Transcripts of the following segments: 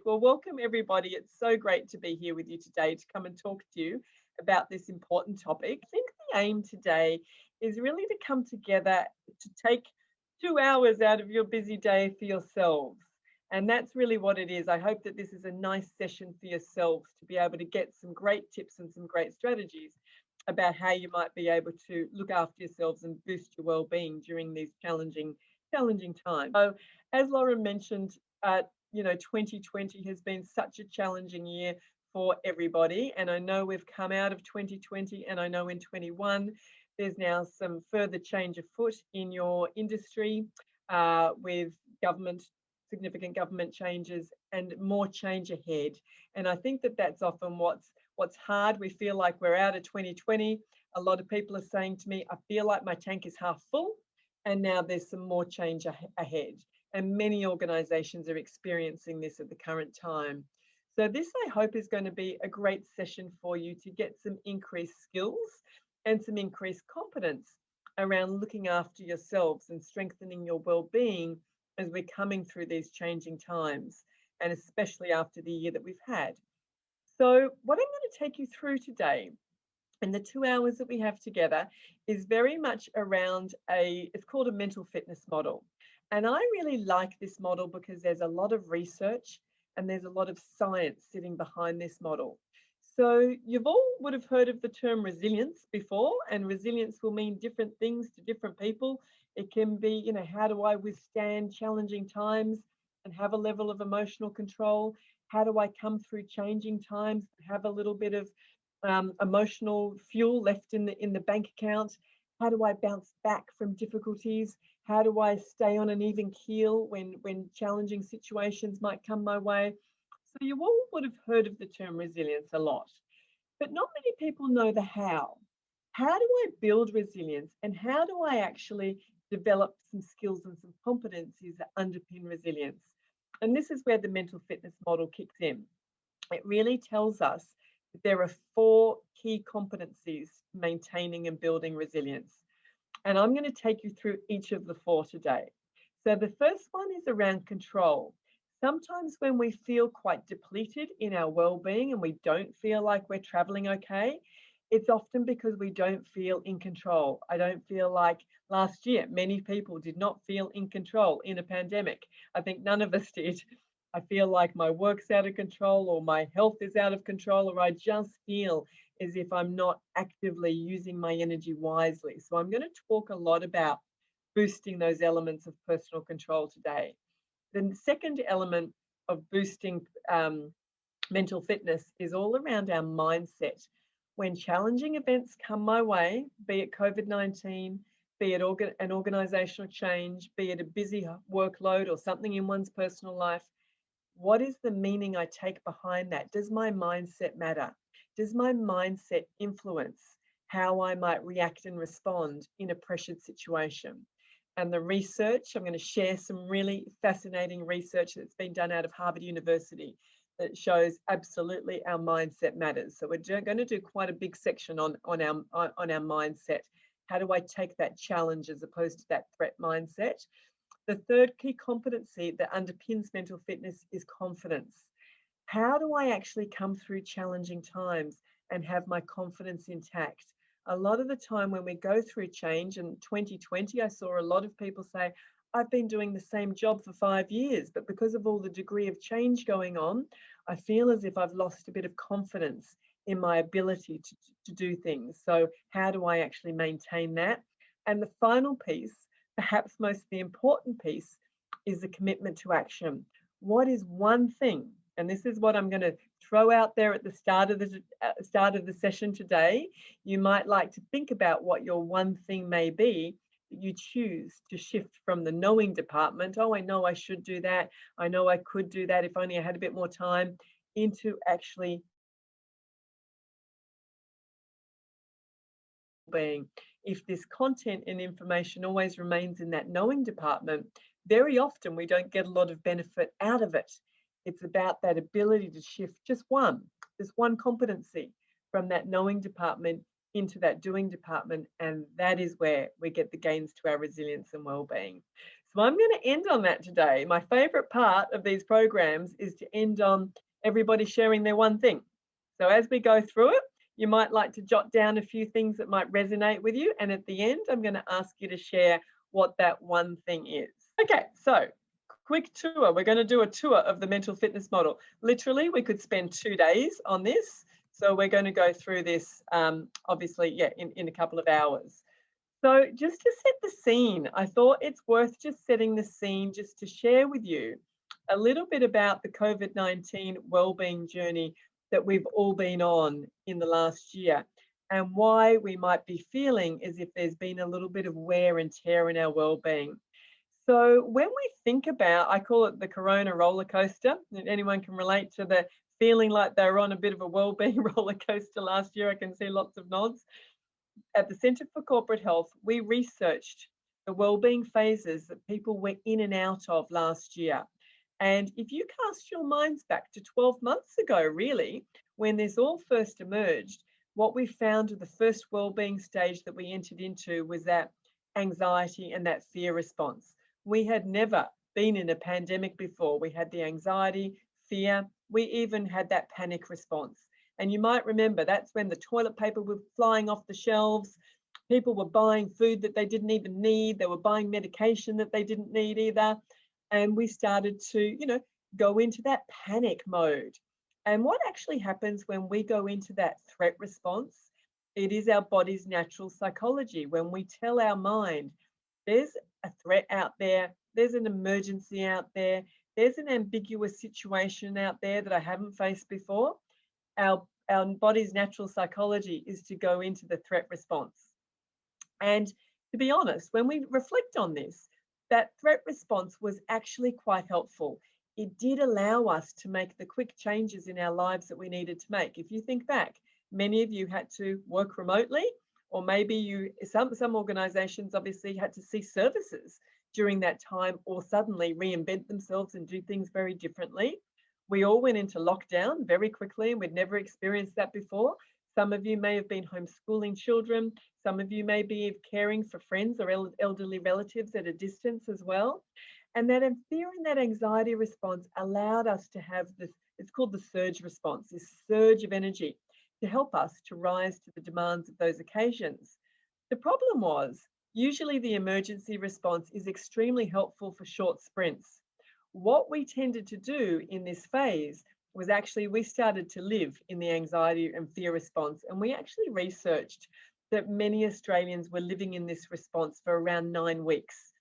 Well, welcome everybody. It's so great to be here with you today to come and talk to you about this important topic. I think the aim today is really to come together to take 2 hours out of your busy day for yourselves. And that's really what it is. I hope that this is a nice session for yourselves to be able to get some great tips and some great strategies about how you might be able to look after yourselves and boost your well-being during these challenging times. So, as Lauren mentioned, 2020 has been such a challenging year for everybody. And I know we've come out of 2020, and I know in 21, there's now some further change afoot in your industry with significant government changes and more change ahead. And I think that that's often what's hard. We feel like we're out of 2020. A lot of people are saying to me, I feel like my tank is half full, and now there's some more change ahead. And many organizations are experiencing this at the current time. So this, I hope, is going to be a great session for you to get some increased skills and some increased competence around looking after yourselves and strengthening your well-being as we're coming through these changing times, and especially after the year that we've had. So what I'm going to take you through today in the 2 hours that we have together is very much around it's called a mental fitness model. And I really like this model because there's a lot of research and there's a lot of science sitting behind this model. So you've all would have heard of the term resilience before, and resilience will mean different things to different people. It can be, how do I withstand challenging times and have a level of emotional control? How do I come through changing times, have a little bit of emotional fuel left in the bank account? How do I bounce back from difficulties? How do I stay on an even keel when challenging situations might come my way? So you all would have heard of the term resilience a lot, but not many people know the how. How do I build resilience, and how do I actually develop some skills and some competencies that underpin resilience? And this is where the mental fitness model kicks in. It really tells us that there are 4 key competencies maintaining and building resilience. And I'm going to take you through each of the 4 today. So the first one is around control. Sometimes when we feel quite depleted in our well-being and we don't feel like we're traveling okay, it's often because we don't feel in control. I don't feel like last year, many people did not feel in control in a pandemic. I think none of us did. I feel like my work's out of control, or my health is out of control, or I just feel as if I'm not actively using my energy wisely. So I'm going to talk a lot about boosting those elements of personal control today. The second element of boosting mental fitness is all around our mindset. When challenging events come my way, be it COVID-19, be it an organizational change, be it a busy workload or something in one's personal life, what is the meaning I take behind that? Does my mindset matter? Does my mindset influence how I might react and respond in a pressured situation? And the research, I'm going to share some really fascinating research that's been done out of Harvard University that shows absolutely our mindset matters. So we're going to do quite a big section on our mindset. How do I take that challenge as opposed to that threat mindset? The third key competency that underpins mental fitness is confidence. How do I actually come through challenging times and have my confidence intact? A lot of the time when we go through change, in 2020, I saw a lot of people say, I've been doing the same job for 5 years, but because of all the degree of change going on, I feel as if I've lost a bit of confidence in my ability to do things. So how do I actually maintain that? And the final piece, perhaps most the important piece, is the commitment to action. What is one thing? And this is what I'm going to throw out there at the start of the session today. You might like to think about what your one thing may be that you choose to shift from the knowing department. Oh, I know I should do that. I know I could do that if only I had a bit more time, into actually being. If this content and information always remains in that knowing department, very often we don't get a lot of benefit out of it. It's about that ability to shift just this one competency from that knowing department into that doing department, and that is where we get the gains to our resilience and well-being. So I'm going to end on that today. My favorite part of these programs is to end on everybody sharing their one thing. So as we go through it, you might like to jot down a few things that might resonate with you. And at the end, I'm going to ask you to share what that one thing is. Okay, so quick tour. We're going to do a tour of the mental fitness model. Literally, we could spend 2 days on this. So we're going to go through this, obviously, yeah, in a couple of hours. So just to set the scene, I thought it's worth just setting the scene just to share with you a little bit about the COVID-19 wellbeing journey that we've all been on in the last year and why we might be feeling as if there's been a little bit of wear and tear in our wellbeing. So when we think about, I call it the Corona roller coaster, and anyone can relate to the feeling like they were on a bit of a wellbeing roller coaster last year. I can see lots of nods. At the Centre for Corporate Health, we researched the wellbeing phases that people were in and out of last year. And if you cast your minds back to 12 months ago, really, when this all first emerged, what we found the first wellbeing stage that we entered into was that anxiety and that fear response. We had never been in a pandemic before. We had the anxiety, fear, we even had that panic response. And you might remember that's when the toilet paper was flying off the shelves. People were buying food that they didn't even need. They were buying medication that they didn't need either. And we started to, go into that panic mode. And what actually happens when we go into that threat response? It is our body's natural psychology. When we tell our mind, there's a threat out there, there's an emergency out there, there's an ambiguous situation out there that I haven't faced before, our body's natural psychology is to go into the threat response. And to be honest, when we reflect on this, that threat response was actually quite helpful. It did allow us to make the quick changes in our lives that we needed to make. If you think back, many of you had to work remotely, or maybe some organizations obviously had to cease services during that time or suddenly reinvent themselves and do things very differently. We all went into lockdown very quickly, and we'd never experienced that before. Some of you may have been homeschooling children. Some of you may be caring for friends or elderly relatives at a distance as well. And that fear and that anxiety response allowed us to have this, it's called the surge response, this surge of energy to help us to rise to the demands of those occasions. The problem was, usually the emergency response is extremely helpful for short sprints. What we tended to do in this phase was actually we started to live in the anxiety and fear response. And we actually researched that many Australians were living in this response for around 9 weeks.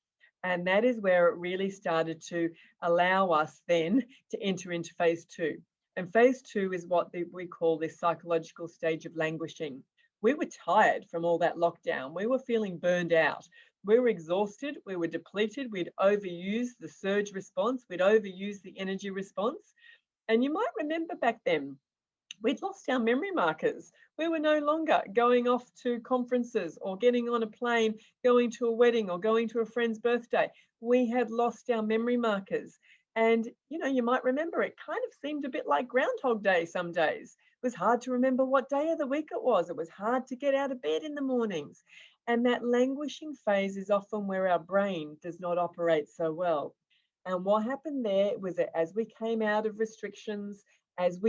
And that is where it really started to allow us then to enter into phase 2. And phase 2 is what we call this psychological stage of languishing. We were tired from all that lockdown. We were feeling burned out. We were exhausted, we were depleted, we'd overused the surge response, we'd overused the energy response. And you might remember back then, we'd lost our memory markers. We were no longer going off to conferences or getting on a plane, going to a wedding or going to a friend's birthday. We had lost our memory markers. And, you might remember it kind of seemed a bit like Groundhog Day some days. It was hard to remember what day of the week it was. It was hard to get out of bed in the mornings. And that languishing phase is often where our brain does not operate so well. And what happened there was that as we came out of restrictions, as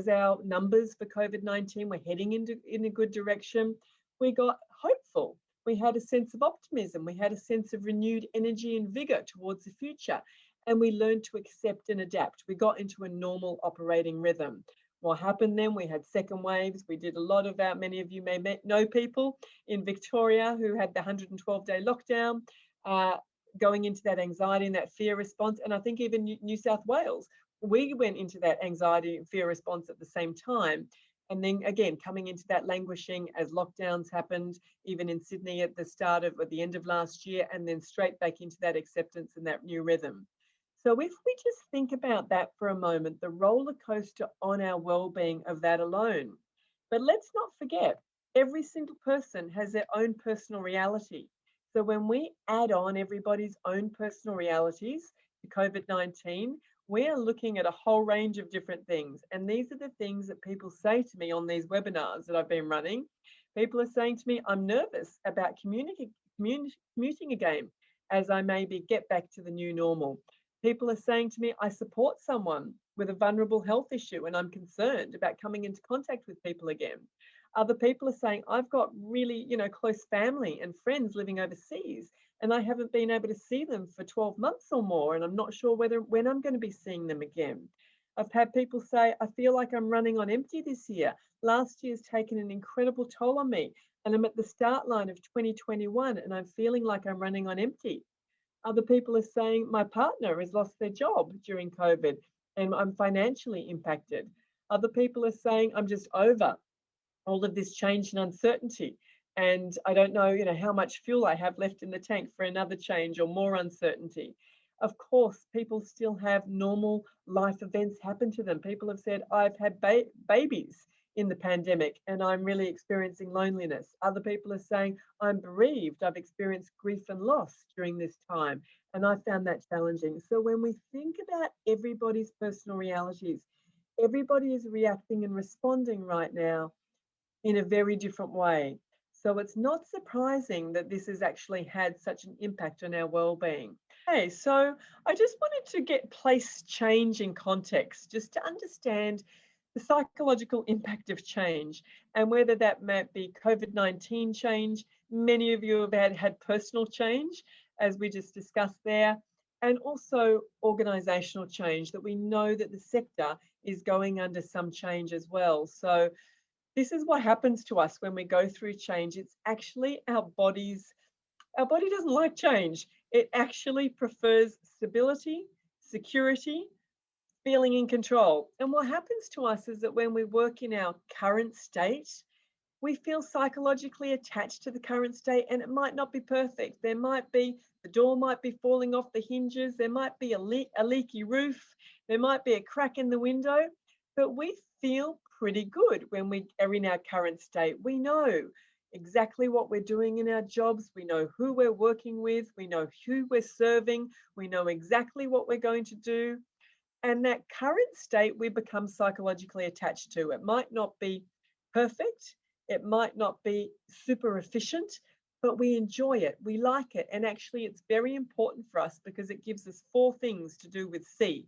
our numbers for COVID-19 were heading in a good direction, we got hopeful. We had a sense of optimism. We had a sense of renewed energy and vigor towards the future. And we learned to accept and adapt. We got into a normal operating rhythm. What happened then? We had second waves. We did a lot of many of you may know people in Victoria who had the 112-day lockdown, going into that anxiety and that fear response. And I think even New South Wales, we went into that anxiety and fear response at the same time. And then again, coming into that languishing as lockdowns happened, even in Sydney at the end of last year, and then straight back into that acceptance and that new rhythm. So if we just think about that for a moment, the roller coaster on our well-being of that alone. But let's not forget, every single person has their own personal reality. So when we add on everybody's own personal realities to COVID-19, we are looking at a whole range of different things. And these are the things that people say to me on these webinars that I've been running. People are saying to me, I'm nervous about commuting again. as I maybe get back to the new normal. People are saying to me, I support someone with a vulnerable health issue and I'm concerned about coming into contact with people again. Other people are saying, I've got really, close family and friends living overseas and I haven't been able to see them for 12 months or more and I'm not sure when I'm going to be seeing them again. I've had people say, I feel like I'm running on empty this year. Last year's taken an incredible toll on me and I'm at the start line of 2021 and I'm feeling like I'm running on empty. Other people are saying my partner has lost their job during COVID and I'm financially impacted. Other people are saying I'm just over all of this change and uncertainty. And I don't know, how much fuel I have left in the tank for another change or more uncertainty. Of course, people still have normal life events happen to them. People have said, I've had babies in the pandemic and I'm really experiencing loneliness. Other people are saying, I'm bereaved. I've experienced grief and loss during this time. And I found that challenging. So when we think about everybody's personal realities, everybody is reacting and responding right now in a very different way. So it's not surprising that this has actually had such an impact on our well-being. Okay, so I just wanted to place change in context, just to understand the psychological impact of change and whether that might be COVID-19 change. Many of you have had personal change, as we just discussed there, and also organizational change, that we know that the sector is going under some change as well. So this is what happens to us when we go through change. It's actually our body doesn't like change. It actually prefers stability, security, feeling in control. And what happens to us is that when we work in our current state, we feel psychologically attached to the current state and it might not be perfect. The door might be falling off the hinges. There might be a leaky roof. There might be a crack in the window, but we feel pretty good when we are in our current state. We know exactly what we're doing in our jobs. We know who we're working with. We know who we're serving. We know exactly what we're going to do. And that current state we become psychologically attached to. It might not be perfect. It might not be super efficient, but we enjoy it. We like it. And actually, it's very important for us because it gives us 4 things to do with C.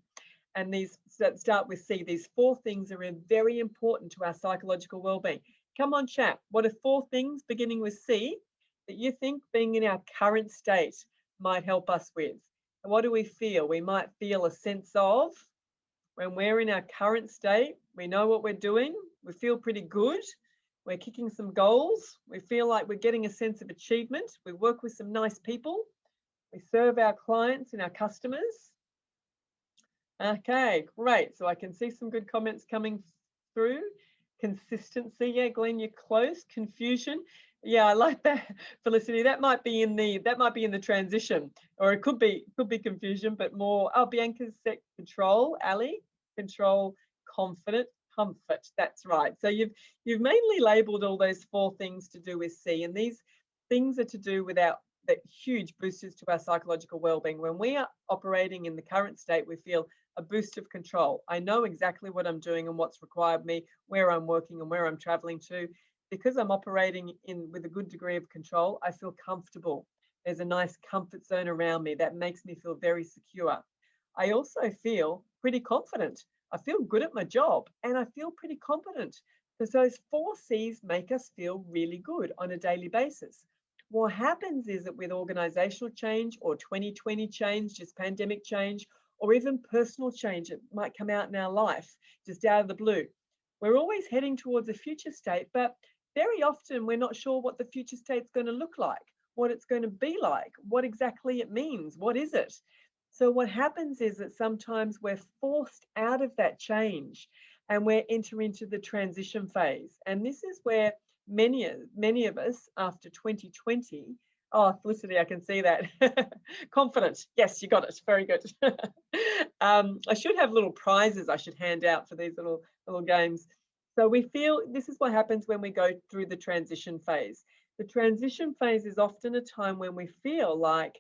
And these start with C. These 4 things are very important to our psychological well-being. Come on, chat. What are 4 things beginning with C that you think being in our current state might help us with? And what do we feel? We might feel a sense of, when we're in our current state, we know what we're doing. We feel pretty good. We're kicking some goals. We feel like we're getting a sense of achievement. We work with some nice people. We serve our clients and our customers. Okay, great. So I can see some good comments coming through. Consistency, yeah, Glenn, you're close. Confusion, yeah, I like that. Felicity, that might be in the transition, or it could be confusion, but more. Oh, Bianca's set control. Ali, control, confident, comfort. That's right. So you've mainly labelled all those 4 things to do with C, and these things are to do with the huge boosters to our psychological well-being. When we are operating in the current state, we feel a boost of control. I know exactly what I'm doing and what's required of me, where I'm working and where I'm traveling to. Because I'm operating with a good degree of control, I feel comfortable. There's a nice comfort zone around me that makes me feel very secure. I also feel pretty confident. I feel good at my job and I feel pretty competent, because those 4 C's make us feel really good on a daily basis. What happens is that with organizational change or 2020 change, just pandemic change, or even personal change that might come out in our life just out of the blue, we're always heading towards a future state, but very often we're not sure what the future state's going to look like, what it's going to be like, what exactly it means, what is it? So what happens is that sometimes we're forced out of that change and we're entering into the transition phase. And this is where many of us after 2020, oh, Felicity, I can see that. Confident. Yes, you got it. Very good. I should have little prizes I should hand out for these little games. So we feel this is what happens when we go through the transition phase. The transition phase is often a time when we feel like,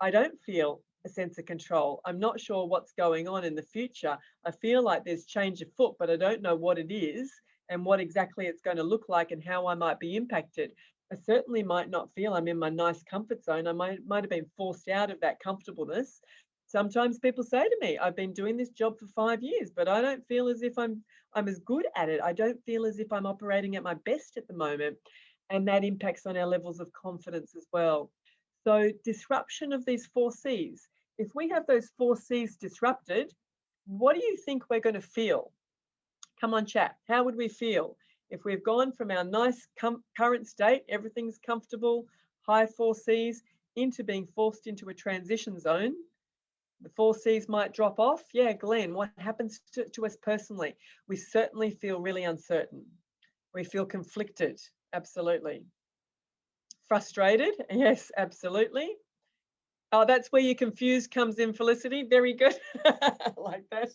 I don't feel a sense of control. I'm not sure what's going on in the future. I feel like there's change afoot, but I don't know what it is and what exactly it's going to look like and how I might be impacted. I certainly might not feel I'm in my nice comfort zone. I might have been forced out of that comfortableness. Sometimes people say to me, I've been doing this job for 5 years, but I don't feel as if I'm as good at it. I don't feel as if I'm operating at my best at the moment. And that impacts on our levels of confidence as well. So disruption of these 4 C's. If we have those 4 C's disrupted, what do you think we're going to feel? Come on, chat. How would we feel if we've gone from our nice current state, everything's comfortable, high 4 C's, into being forced into a transition zone? The 4 C's might drop off. Yeah, Glenn, what happens to us personally? We certainly feel really uncertain. We feel conflicted. Absolutely. Frustrated. Yes, absolutely. Oh, that's where your confused comes in, Felicity. Very good. Like that.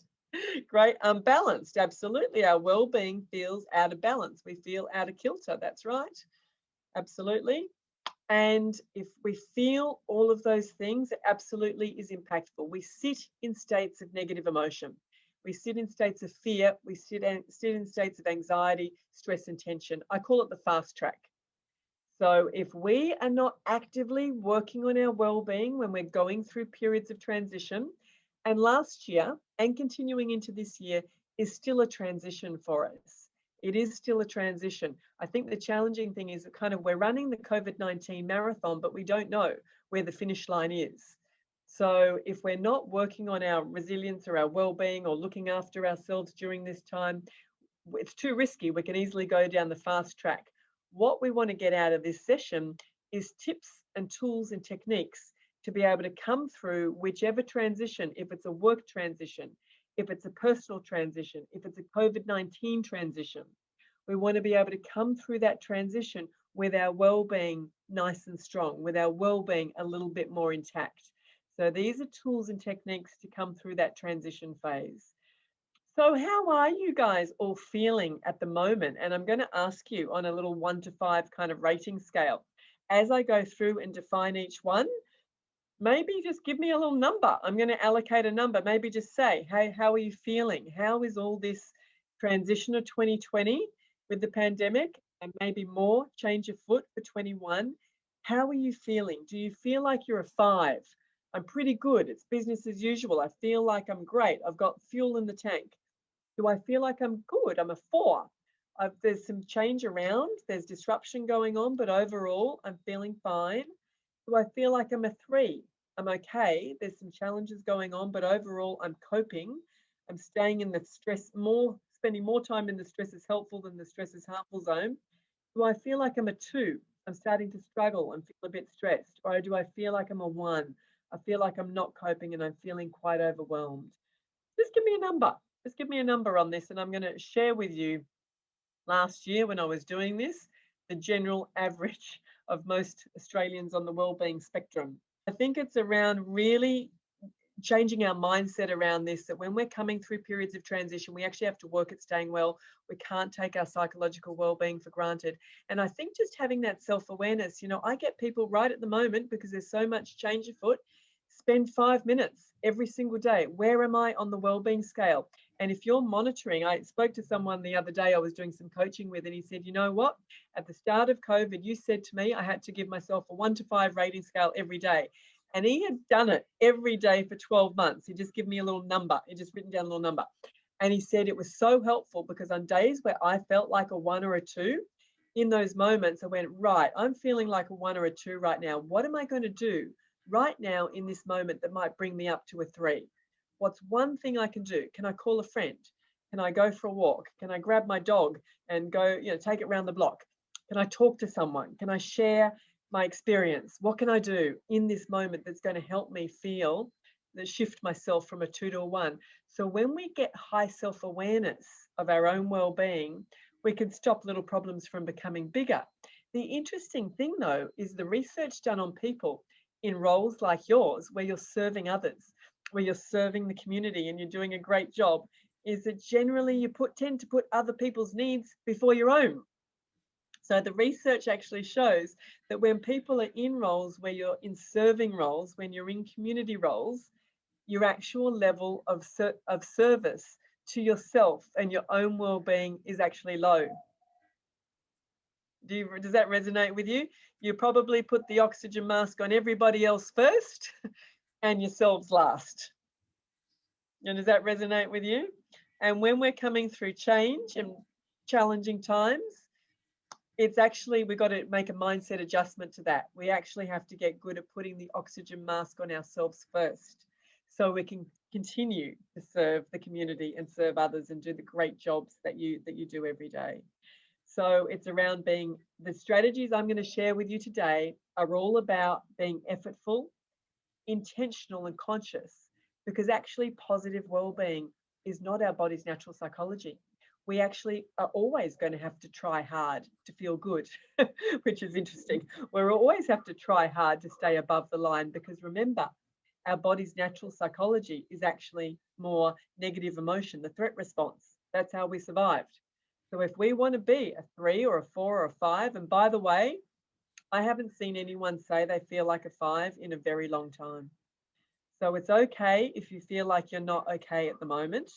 Great. Unbalanced. Absolutely. Our well-being feels out of balance. We feel out of kilter. That's right. Absolutely. And if we feel all of those things, it absolutely is impactful. We sit in states of negative emotion. We sit in states of fear. We sit in states of anxiety, stress, and tension. I call it the fast track. So if we are not actively working on our well-being when we're going through periods of transition, and last year and continuing into this year is still a transition for us. It is still a transition. I think the challenging thing is that kind of we're running the COVID-19 marathon, but we don't know where the finish line is. So if we're not working on our resilience or our well-being or looking after ourselves during this time, it's too risky. We can easily go down the fast track. What we want to get out of this session is tips and tools and techniques to be able to come through whichever transition, if it's a work transition, if it's a personal transition, if it's a COVID-19 transition. We want to be able to come through that transition with our well-being nice and strong, with our well-being a little bit more intact. So these are tools and techniques to come through that transition phase. So how are you guys all feeling at the moment? And I'm going to ask you on a little 1 to 5 kind of rating scale. As I go through and define each one, maybe just give me a little number. I'm going to allocate a number. Maybe just say, hey, how are you feeling? How is all this transition of 2020 with the pandemic and maybe more change of foot for 21? How are you feeling? Do you feel like you're a 5? I'm pretty good. It's business as usual. I feel like I'm great. I've got fuel in the tank. Do I feel like I'm good? I'm a 4. There's some change around. There's disruption going on, but overall, I'm feeling fine. Do I feel like I'm a 3? I'm okay. There's some challenges going on, but overall, I'm coping. I'm staying in the spending more time in the stress is helpful than the stress is harmful zone. Do I feel like I'm a 2? I'm starting to struggle and feel a bit stressed. Or do I feel like I'm a 1? I feel like I'm not coping and I'm feeling quite overwhelmed. Just give me a number. Just give me a number on this, and I'm going to share with you last year when I was doing this, the general average of most Australians on the wellbeing spectrum. I think it's around really changing our mindset around this, that when we're coming through periods of transition, we actually have to work at staying well. We can't take our psychological well-being for granted. And I think just having that self-awareness, I get people right at the moment, because there's so much change afoot, spend 5 minutes every single day. Where am I on the well-being scale? And if you're monitoring, I spoke to someone the other day I was doing some coaching with, and he said, you know what? At the start of COVID, you said to me I had to give myself a 1 to 5 rating scale every day. And he had done it every day for 12 months. He just given me a little number. He just written down a little number. And he said it was so helpful, because on days where I felt like a 1 or a 2, in those moments, I went, right, I'm feeling like a 1 or a 2 right now. What am I going to do right now in this moment that might bring me up to a 3? What's one thing I can do? Can I call a friend? Can I go for a walk? Can I grab my dog and go, take it around the block? Can I talk to someone? Can I share my experience? What can I do in this moment that's going to help me feel that shift myself from a 2 to a 1? So when we get high self-awareness of our own well-being, we can stop little problems from becoming bigger. The interesting thing, though, is the research done on people in roles like yours, where you're serving others, where you're serving the community and you're doing a great job, is that generally you tend to put other people's needs before your own. So the research actually shows that when people are in roles where you're in serving roles, when you're in community roles, your actual level of service to yourself and your own well-being is actually low. Does that resonate with you? You probably put the oxygen mask on everybody else first and yourselves last. And does that resonate with you? And when we're coming through change and challenging times, it's actually, we've got to make a mindset adjustment to that. We actually have to get good at putting the oxygen mask on ourselves first so we can continue to serve the community and serve others and do the great jobs that you do every day. So it's around being, the strategies I'm going to share with you today are all about being effortful, intentional and conscious, because actually positive well-being is not our body's natural psychology. We actually are always going to have to try hard to feel good, which is interesting. We'll always have to try hard to stay above the line, because remember, our body's natural psychology is actually more negative emotion, the threat response. That's how we survived. So if we want to be a 3 or a 4 or a 5, and by the way, I haven't seen anyone say they feel like a 5 in a very long time. So it's okay if you feel like you're not okay at the moment.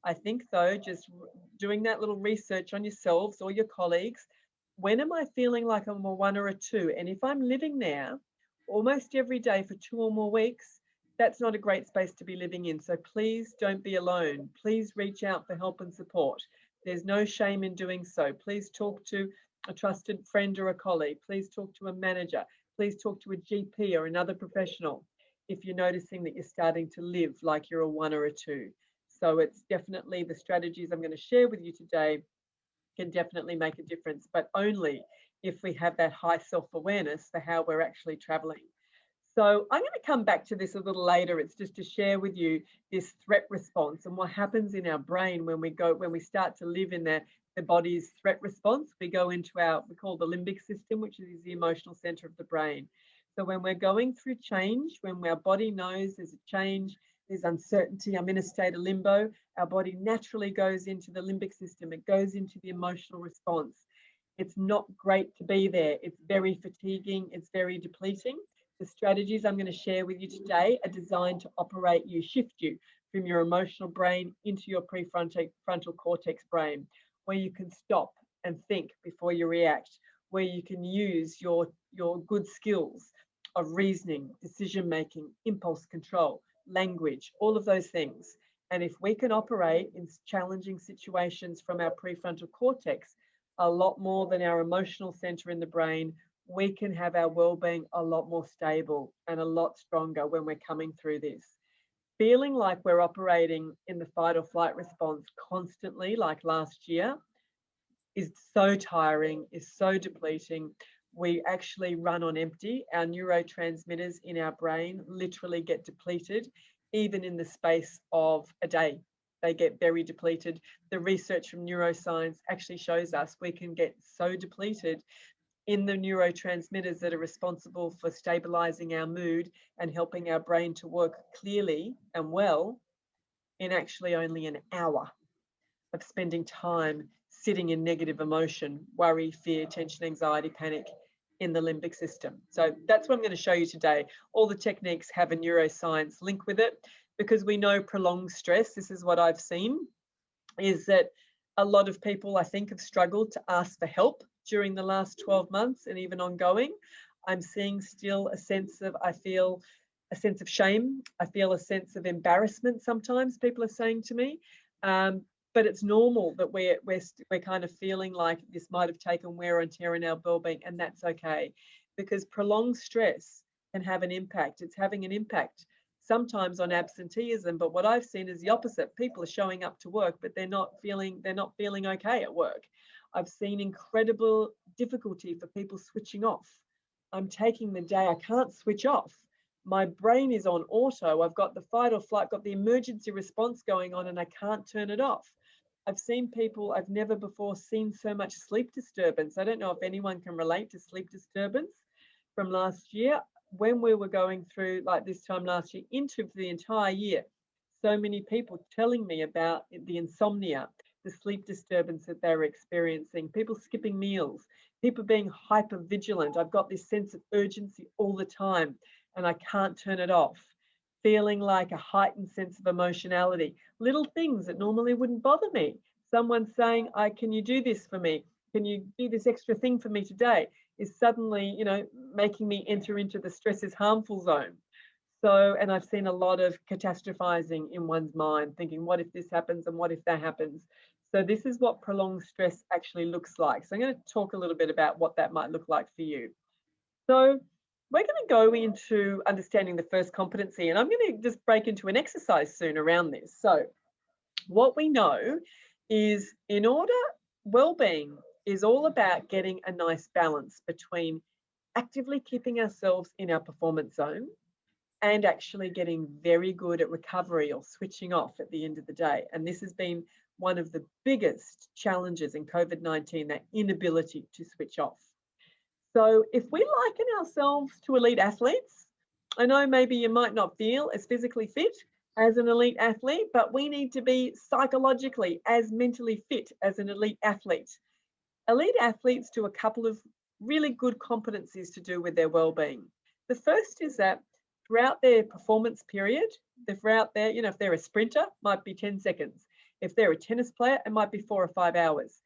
I think, though, just doing that little research on yourselves or your colleagues, when am I feeling like I'm a 1 or a 2? And if I'm living there almost every day for 2 or more weeks, that's not a great space to be living in. So please don't be alone. Please reach out for help and support. There's no shame in doing so. Please talk to a trusted friend or a colleague. Please talk to a manager. Please talk to a GP or another professional if you're noticing that you're starting to live like you're a 1 or a 2. So it's definitely, the strategies I'm going to share with you today can definitely make a difference, but only if we have that high self-awareness for how we're actually traveling. So I'm going to come back to this a little later. It's just to share with you this threat response and what happens in our brain when we start to live in the body's threat response. We go into we call the limbic system, which is the emotional center of the brain. So when we're going through change, when our body knows there's a change, there's uncertainty, I'm in a state of limbo, our body naturally goes into the limbic system. It goes into the emotional response. It's not great to be there. It's very fatiguing. It's very depleting. The strategies I'm going to share with you today are designed to shift you from your emotional brain into your prefrontal cortex brain, where you can stop and think before you react, where you can use your good skills of reasoning, decision-making, impulse control, language, all of those things. And if we can operate in challenging situations from our prefrontal cortex a lot more than our emotional center in the brain, we can have our well-being a lot more stable and a lot stronger when we're coming through this. Feeling like we're operating in the fight or flight response constantly, like last year, is so tiring, is so depleting. We actually run on empty. Our neurotransmitters in our brain literally get depleted, even in the space of a day. They get very depleted. The research from neuroscience actually shows us we can get so depleted in the neurotransmitters that are responsible for stabilizing our mood and helping our brain to work clearly and well in actually only an hour of spending time sitting in negative emotion, worry, fear, tension, anxiety, panic in the limbic system. So that's what I'm going to show you today. All the techniques have a neuroscience link with it, because we know prolonged stress, this is what I've seen, is that a lot of people, I think, have struggled to ask for help during the last 12 months and even ongoing. I'm seeing still I feel a sense of shame. I feel a sense of embarrassment sometimes, people are saying to me. But it's normal that we're kind of feeling like this might have taken wear and tear in our well-being, and that's okay, because prolonged stress can have an impact. It's having an impact sometimes on absenteeism, but what I've seen is the opposite. People are showing up to work, but they're not feeling okay at work. I've seen incredible difficulty for people switching off. I'm taking the day, I can't switch off. My brain is on auto. I've got the fight or flight, got the emergency response going on, and I can't turn it off. I've seen people, I've never before seen so much sleep disturbance. I don't know if anyone can relate to sleep disturbance from last year. When we were going through, like this time last year, into the entire year, so many people telling me about the insomnia, the sleep disturbance that they're experiencing, people skipping meals, people being hyper vigilant. I've got this sense of urgency all the time and I can't turn it off. Feeling like a heightened sense of emotionality, little things that normally wouldn't bother me. Someone saying, can you do this for me? can you do this extra thing for me today, is suddenly, making me enter into the stress is harmful zone. So, and I've seen a lot of catastrophizing in one's mind, thinking, what if this happens and what if that happens? So this is what prolonged stress actually looks like. So I'm going to talk a little bit about what that might look like for you. So we're going to go into understanding the first competency, and I'm going to just break into an exercise soon around this. So what we know is, in order, well-being is all about getting a nice balance between actively keeping ourselves in our performance zone and actually getting very good at recovery or switching off at the end of the day. And this has been one of the biggest challenges in COVID-19, that inability to switch off. So if we liken ourselves to elite athletes, I know maybe you might not feel as physically fit as an elite athlete, but we need to be psychologically as mentally fit as an elite athlete. Elite athletes do a couple of really good competencies to do with their well-being. The first is that throughout their performance period, throughout their, if they're a sprinter, might be 10 seconds. If they're a tennis player, it might be 4 or 5 hours.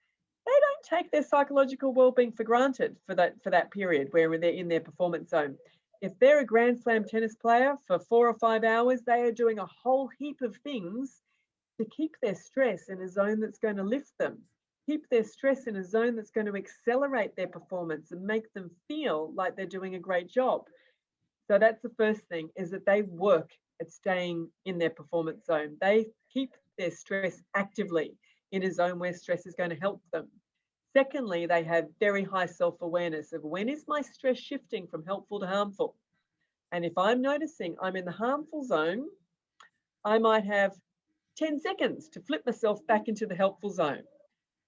They don't take their psychological well-being for granted for that period where they're in their performance zone. If they're a Grand Slam tennis player for 4 or 5 hours, they are doing a whole heap of things to keep their stress in a zone that's going to lift them, keep their stress in a zone that's going to accelerate their performance and make them feel like they're doing a great job. So that's the first thing, is that they work at staying in their performance zone. They keep their stress actively in a zone where stress is going to help them. Secondly, they have very high self-awareness of, when is my stress shifting from helpful to harmful? And if I'm noticing I'm in the harmful zone, I might have 10 seconds to flip myself back into the helpful zone.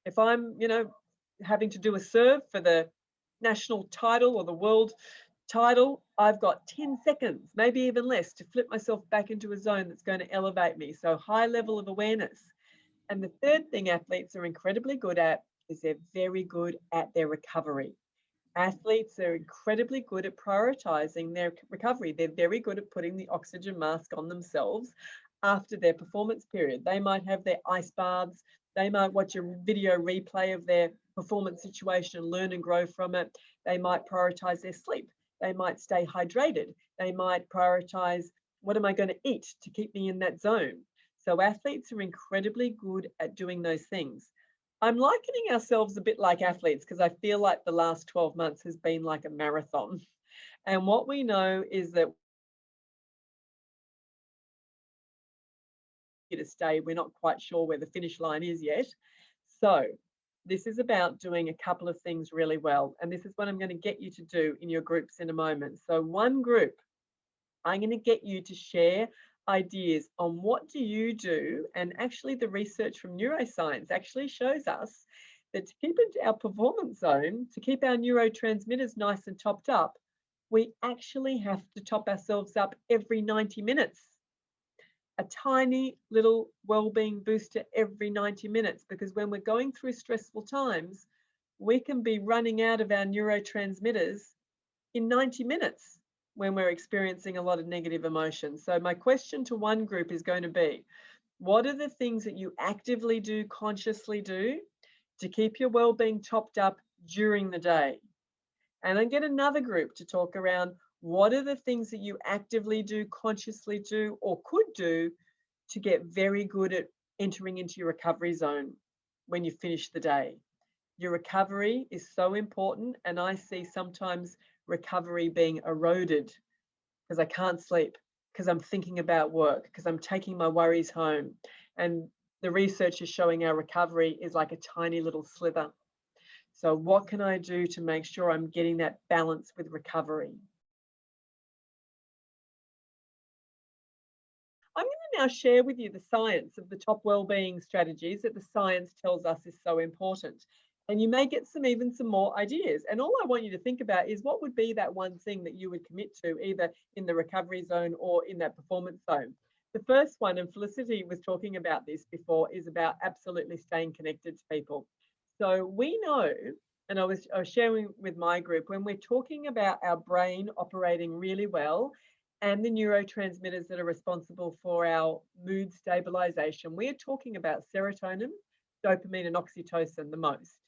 If I'm, having to do a serve for the national title or the world title, I've got 10 seconds, maybe even less, to flip myself back into a zone that's going to elevate me. So high level of awareness. And the third thing athletes are incredibly good at is they're very good at their recovery. Athletes are incredibly good at prioritizing their recovery. They're very good at putting the oxygen mask on themselves after their performance period. They might have their ice baths. They might watch a video replay of their performance situation and learn and grow from it. They might prioritize their sleep. They might stay hydrated. They might prioritize, what am I going to eat to keep me in that zone? So athletes are incredibly good at doing those things. I'm likening ourselves a bit like athletes because I feel like the last 12 months has been like a marathon. And what we know is that to stay, we're not quite sure where the finish line is yet. So this is about doing a couple of things really well. And this is what I'm going to get you to do in your groups in a moment. So one group, I'm going to get you to share ideas on what do you do. And actually the research from neuroscience actually shows us that to keep into our performance zone, to keep our neurotransmitters nice and topped up, we actually have to top ourselves up every 90 minutes. A tiny little well-being booster every 90 minutes, because when we're going through stressful times, we can be running out of our neurotransmitters in 90 minutes when we're experiencing a lot of negative emotions. So my question to one group is going to be, what are the things that you actively do, consciously do, to keep your well-being topped up during the day? And then get another group to talk around, what are the things that you actively do, consciously do, or could do to get very good at entering into your recovery zone when you finish the day? Your recovery is so important, and I see sometimes recovery being eroded because I can't sleep, because I'm thinking about work, because I'm taking my worries home. And the research is showing our recovery is like a tiny little slither. So what can I do to make sure I'm getting that balance with recovery? I'm going to now share with you the science of the top wellbeing strategies that the science tells us is so important. And you may get even some more ideas. And all I want you to think about is, what would be that one thing that you would commit to, either in the recovery zone or in that performance zone? The first one, and Felicity was talking about this before, is about absolutely staying connected to people. So we know, and I was sharing with my group, when we're talking about our brain operating really well and the neurotransmitters that are responsible for our mood stabilization, we are talking about serotonin, dopamine, and oxytocin the most.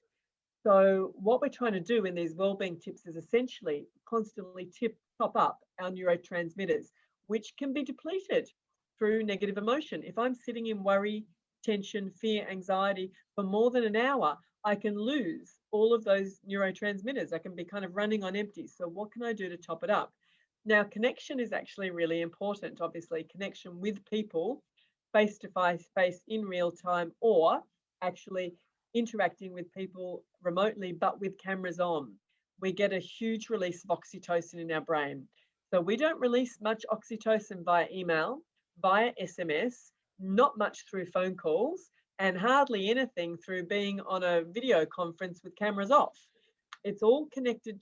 So what we're trying to do in these wellbeing tips is essentially constantly top up our neurotransmitters, which can be depleted through negative emotion. If I'm sitting in worry, tension, fear, anxiety for more than an hour, I can lose all of those neurotransmitters. I can be kind of running on empty. So what can I do to top it up? Now, connection is actually really important. Obviously, connection with people face to face in real time, or actually interacting with people remotely but with cameras on. We get a huge release of oxytocin in our brain. So we don't release much oxytocin via email, via SMS, not much through phone calls, and hardly anything through being on a video conference with cameras off. It's all connected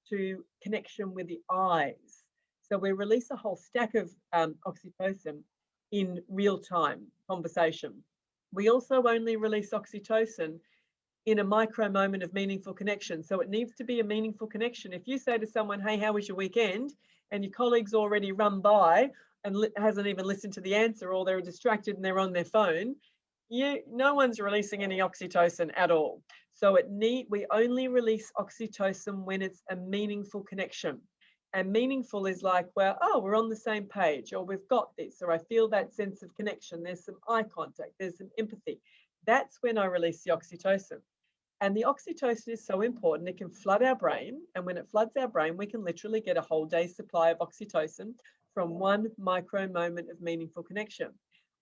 to connection with the eyes. So we release a whole stack of oxytocin in real time conversation. We also only release oxytocin in a micro moment of meaningful connection. So it needs to be a meaningful connection. If you say to someone, hey, how was your weekend? And your colleague's already run by and hasn't even listened to the answer, or they're distracted and they're on their phone, no one's releasing any oxytocin at all. So we only release oxytocin when it's a meaningful connection. And meaningful is like, well, oh, we're on the same page, or we've got this, or I feel that sense of connection. There's some eye contact, there's some empathy. That's when I release the oxytocin. And the oxytocin is so important, it can flood our brain. And when it floods our brain, we can literally get a whole day's supply of oxytocin from one micro moment of meaningful connection.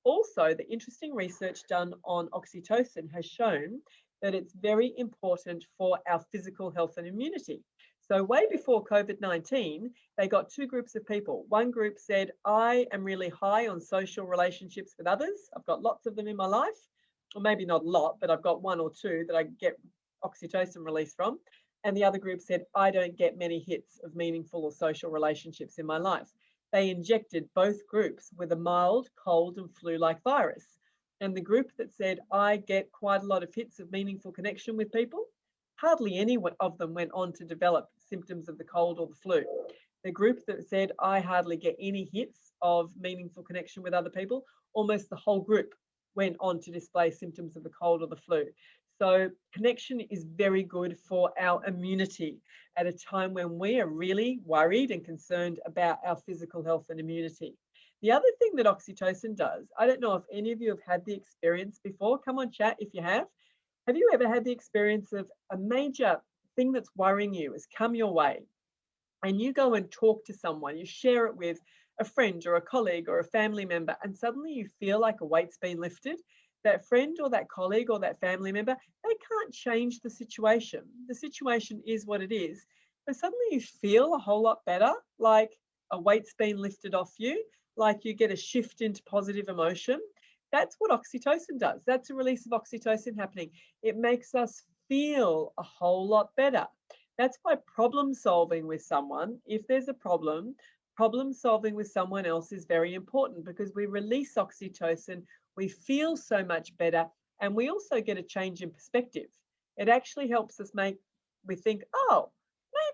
Also, the interesting research done on oxytocin has shown that it's very important for our physical health and immunity. So way before COVID-19, they got two groups of people. One group said, I am really high on social relationships with others. I've got lots of them in my life, or maybe not a lot, but I've got one or two that I get oxytocin release from. And the other group said, I don't get many hits of meaningful or social relationships in my life. They injected both groups with a mild cold and flu-like virus. And the group that said, I get quite a lot of hits of meaningful connection with people, hardly any of them went on to develop symptoms of the cold or the flu. The group that said, I hardly get any hits of meaningful connection with other people, almost the whole group went on to display symptoms of the cold or the flu. So connection is very good for our immunity at a time when we are really worried and concerned about our physical health and immunity. The other thing that oxytocin does, I don't know if any of you have had the experience before. Come on, chat if you have. Have you ever had the experience of a major thing that's worrying you has come your way, and you go and talk to someone, you share it with a friend or a colleague or a family member, and suddenly you feel like a weight's been lifted? That friend or that colleague or that family member, they can't change the situation. The situation is what it is. But suddenly you feel a whole lot better, like a weight's been lifted off you, like you get a shift into positive emotion. That's what oxytocin does. That's a release of oxytocin happening. It makes us feel a whole lot better. That's why problem solving with someone, if there's a problem solving with someone else is very important, because we release oxytocin, we feel so much better, and we also get a change in perspective. It actually helps us we think, oh,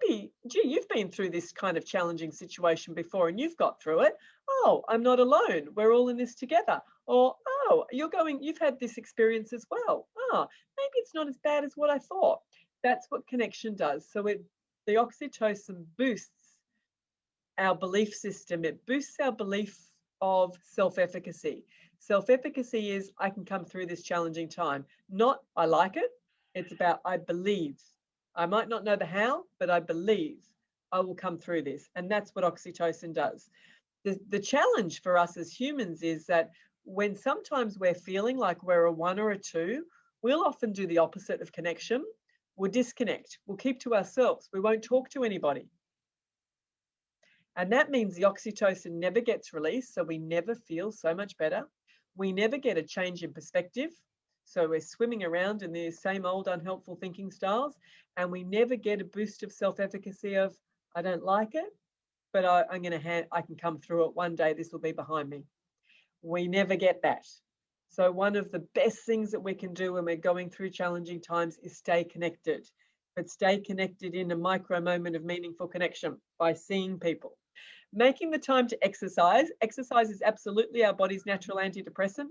maybe, gee, you've been through this kind of challenging situation before and you've got through it. Oh, I'm not alone. We're all in this together. Or, oh, you've had this experience as well. Oh, maybe it's not as bad as what I thought. That's what connection does. So the oxytocin boosts our belief system. It boosts our belief of self-efficacy. Self-efficacy is, I can come through this challenging time. Not, I like it. It's about, I believe. I might not know the how, but I believe I will come through this. And that's what oxytocin does. The challenge for us as humans is that when sometimes we're feeling like we're a 1 or a 2, we'll often do the opposite of connection. We'll disconnect. We'll keep to ourselves. We won't talk to anybody. And that means the oxytocin never gets released, so we never feel so much better. We never get a change in perspective. So we're swimming around in the same old unhelpful thinking styles, and we never get a boost of self-efficacy of, I don't like it, but I can come through it. One day this will be behind me. We never get that. So one of the best things that we can do when we're going through challenging times is stay connected, but stay connected in a micro moment of meaningful connection by seeing people. Making the time to exercise. Exercise is absolutely our body's natural antidepressant.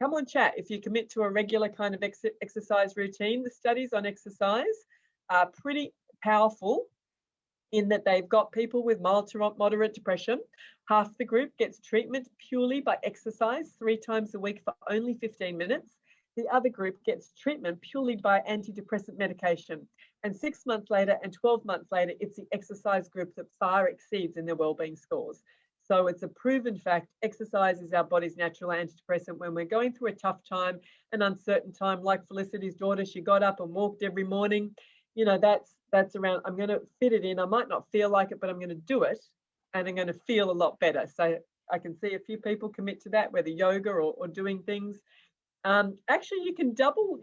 come on, chat. If you commit to a regular kind of exercise routine, the studies on exercise are pretty powerful in that they've got people with mild to moderate depression. Half the group gets treatment purely by exercise 3 times a week for only 15 minutes. The other group gets treatment purely by antidepressant medication. And 6 months later and 12 months later, it's the exercise group that far exceeds in their wellbeing scores. So it's a proven fact. Exercise is our body's natural antidepressant when we're going through a tough time, an uncertain time, like Felicity's daughter. She got up and walked every morning. That's around, I'm going to fit it in. I might not feel like it, but I'm going to do it, and I'm going to feel a lot better. So I can see a few people commit to that, whether yoga or doing things. Actually, you can double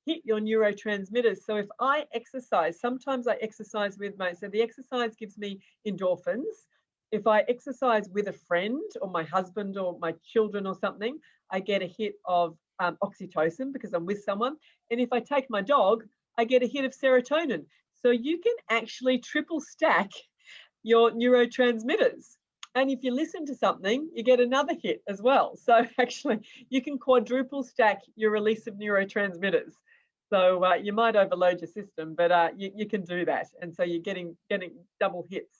hit your neurotransmitters. So if I exercise, sometimes I exercise with so the exercise gives me endorphins. If I exercise with a friend or my husband or my children or something, I get a hit of oxytocin because I'm with someone. And if I take my dog, I get a hit of serotonin. So you can actually triple stack your neurotransmitters. And if you listen to something, you get another hit as well. So actually, you can quadruple stack your release of neurotransmitters. So you might overload your system, but you can do that. And so you're getting double hits.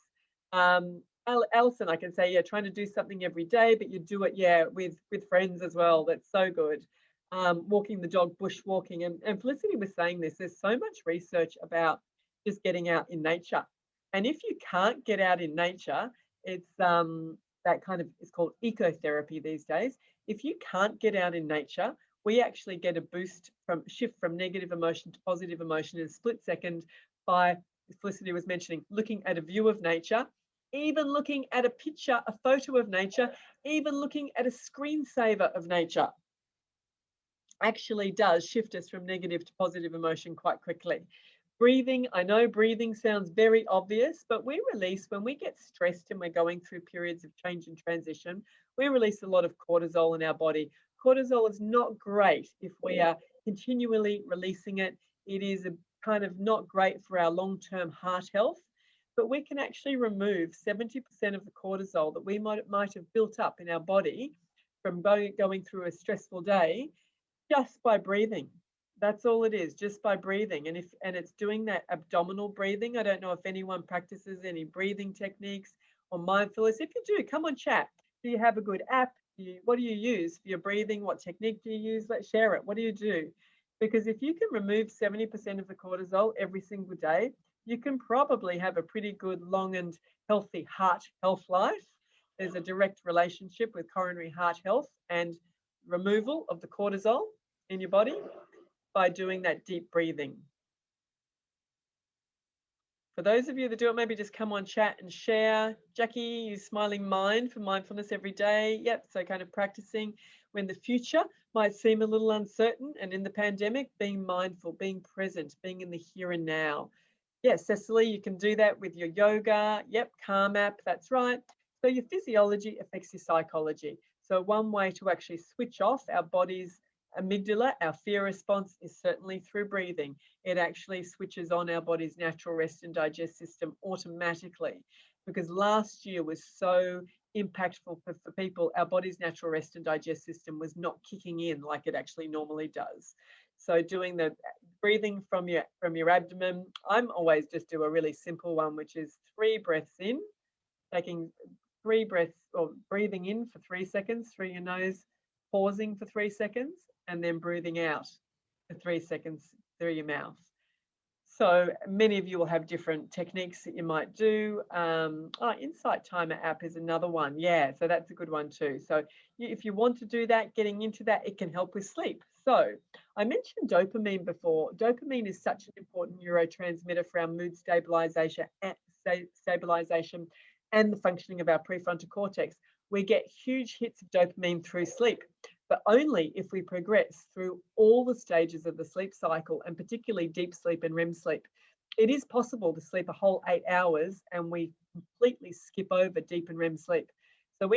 Alison, I can say, trying to do something every day, but you do it, with friends as well. That's so good. Walking the dog, bushwalking. And Felicity was saying this, there's so much research about just getting out in nature. And if you can't get out in nature, it's it's called ecotherapy these days. If you can't get out in nature, we actually get a shift from negative emotion to positive emotion in a split second by, Felicity was mentioning, looking at a view of nature, even looking at a picture, a photo of nature, even looking at a screensaver of nature actually does shift us from negative to positive emotion quite quickly. Breathing, I know breathing sounds very obvious, but we release, when we get stressed and we're going through periods of change and transition, we release a lot of cortisol in our body. Cortisol is not great if we are continually releasing it. It is kind of not great for our long-term heart health, but we can actually remove 70% of the cortisol that we might have built up in our body from going through a stressful day just by breathing. That's all it is, just by breathing. And it's doing that abdominal breathing. I don't know if anyone practices any breathing techniques or mindfulness. If you do, come on, chat. Do you have a good app? What do you use for your breathing? What technique do you use? Let's share it. What do you do? Because if you can remove 70% of the cortisol every single day, you can probably have a pretty good, long and healthy heart health life. There's a direct relationship with coronary heart health and removal of the cortisol in your body by doing that deep breathing. For those of you that do it, maybe just come on chat and share. Jackie, you smiling mind for mindfulness every day. Yep, so kind of practicing when the future might seem a little uncertain, and in the pandemic, being mindful, being present, being in the here and now. Yes, Cecily, you can do that with your yoga. Yep, Calm app, that's right. So your physiology affects your psychology. So one way to actually switch off our body's amygdala, our fear response, is certainly through breathing. It actually switches on our body's natural rest and digest system automatically, because last year was so impactful for people. Our body's natural rest and digest system was not kicking in like it actually normally does. So doing the breathing from your abdomen, I'm always just do a really simple one, which is 3 breaths in, taking 3 breaths, or breathing in for 3 seconds through your nose, pausing for 3 seconds, and then breathing out for 3 seconds through your mouth. So many of you will have different techniques that you might do. Insight Timer app is another one. Yeah, so that's a good one too. So if you want to do that, getting into that, it can help with sleep. So I mentioned dopamine before. Dopamine is such an important neurotransmitter for our mood stabilization and the functioning of our prefrontal cortex. We get huge hits of dopamine through sleep, but only if we progress through all the stages of the sleep cycle, and particularly deep sleep and REM sleep. It is possible to sleep a whole 8 hours and we completely skip over deep and REM sleep. So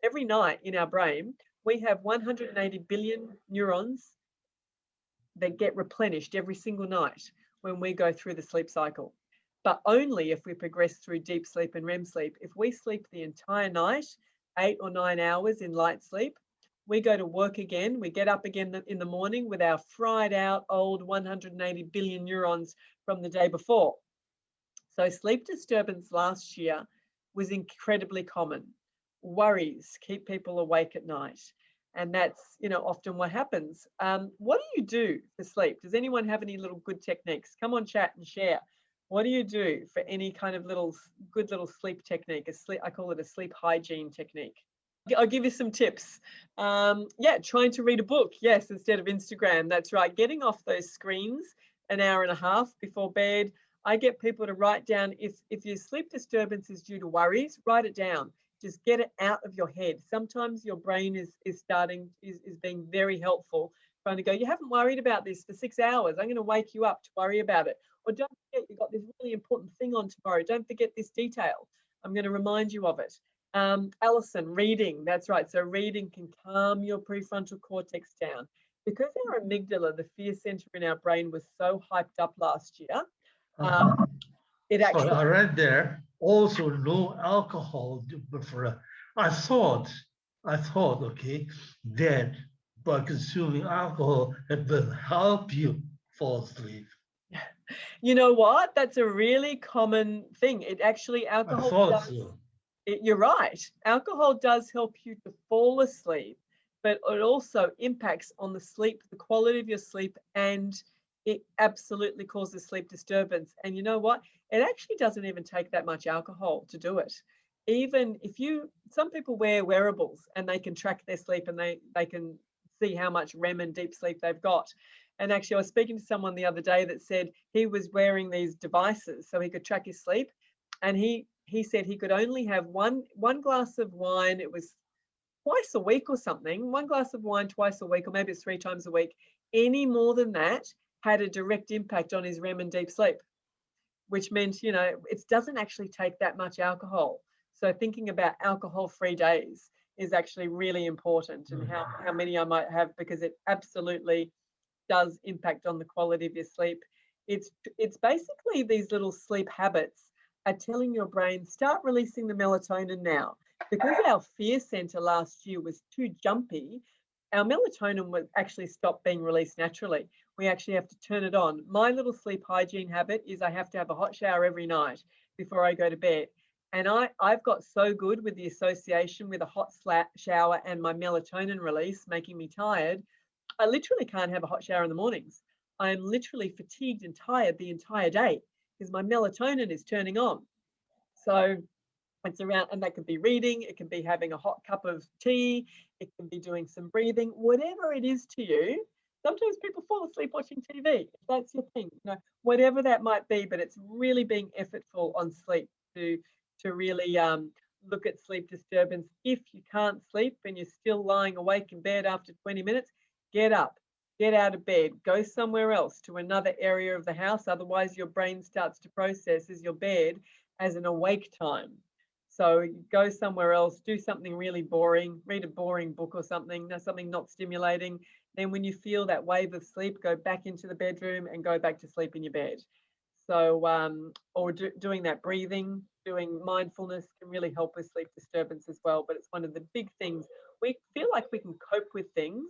every night in our brain, we have 180 billion neurons that get replenished every single night when we go through the sleep cycle. But only if we progress through deep sleep and REM sleep. If we sleep the entire night, 8 or 9 hours in light sleep, We go to work again. We get up again in the morning with our fried out old 180 billion neurons from the day before. So sleep disturbance last year was incredibly common. Worries keep people awake at night. And that's, often what happens. What do you do for sleep? Does anyone have any little good techniques? Come on, chat and share. What do you do for any kind of good little sleep technique? I call it a sleep hygiene technique. I'll give you some tips. Trying to read a book, yes, instead of Instagram. That's right. Getting off those screens an hour and a half before bed. I get people to write down, if your sleep disturbance is due to worries, write it down. Just get it out of your head. Sometimes your brain is being very helpful, trying to go, you haven't worried about this for 6 hours. I'm going to wake you up to worry about it. Or don't forget, you've got this really important thing on tomorrow. Don't forget this detail. I'm going to remind you of it. Alison, reading. That's right. So reading can calm your prefrontal cortex down. Because our amygdala, the fear center in our brain, was so hyped up last year, it actually... Sorry, I read there also no alcohol. I thought, okay, that by consuming alcohol, it will help you fall asleep. You know what? That's a really common thing. It actually, alcohol does... So. You're right. Alcohol does help you to fall asleep, but it also impacts on the sleep, the quality of your sleep, and it absolutely causes sleep disturbance. And you know what? It actually doesn't even take that much alcohol to do it. Even if some people wear wearables and they can track their sleep and they can see how much REM and deep sleep they've got. And actually, I was speaking to someone the other day that said he was wearing these devices so he could track his sleep. And he said he could only have one glass of wine. It was twice a week or something. One glass of wine twice a week, or maybe it's 3 times a week. Any more than that had a direct impact on his REM and deep sleep, which meant, it doesn't actually take that much alcohol. So thinking about alcohol-free days is actually really important, and how many I might have, because it absolutely does impact on the quality of your sleep. It's basically these little sleep habits are telling your brain, start releasing the melatonin now. Because our fear center last year was too jumpy, our melatonin would actually stop being released naturally. We actually have to turn it on. My little sleep hygiene habit is I have to have a hot shower every night before I go to bed. And I've got so good with the association with a hot shower and my melatonin release making me tired, I literally can't have a hot shower in the mornings. I'm literally fatigued and tired the entire day because my melatonin is turning on. So it's around, and that could be reading, it can be having a hot cup of tea, it can be doing some breathing, whatever it is to you. Sometimes people fall asleep watching TV, if that's your thing, whatever that might be, but it's really being effortful on sleep to really look at sleep disturbance. If you can't sleep and you're still lying awake in bed after 20 minutes, get up, get out of bed, go somewhere else to another area of the house. Otherwise, your brain starts to process as your bed as an awake time. So go somewhere else, do something really boring, read a boring book or something not stimulating. Then when you feel that wave of sleep, go back into the bedroom and go back to sleep in your bed. So, doing that breathing, doing mindfulness can really help with sleep disturbance as well. But it's one of the big things. We feel like we can cope with things,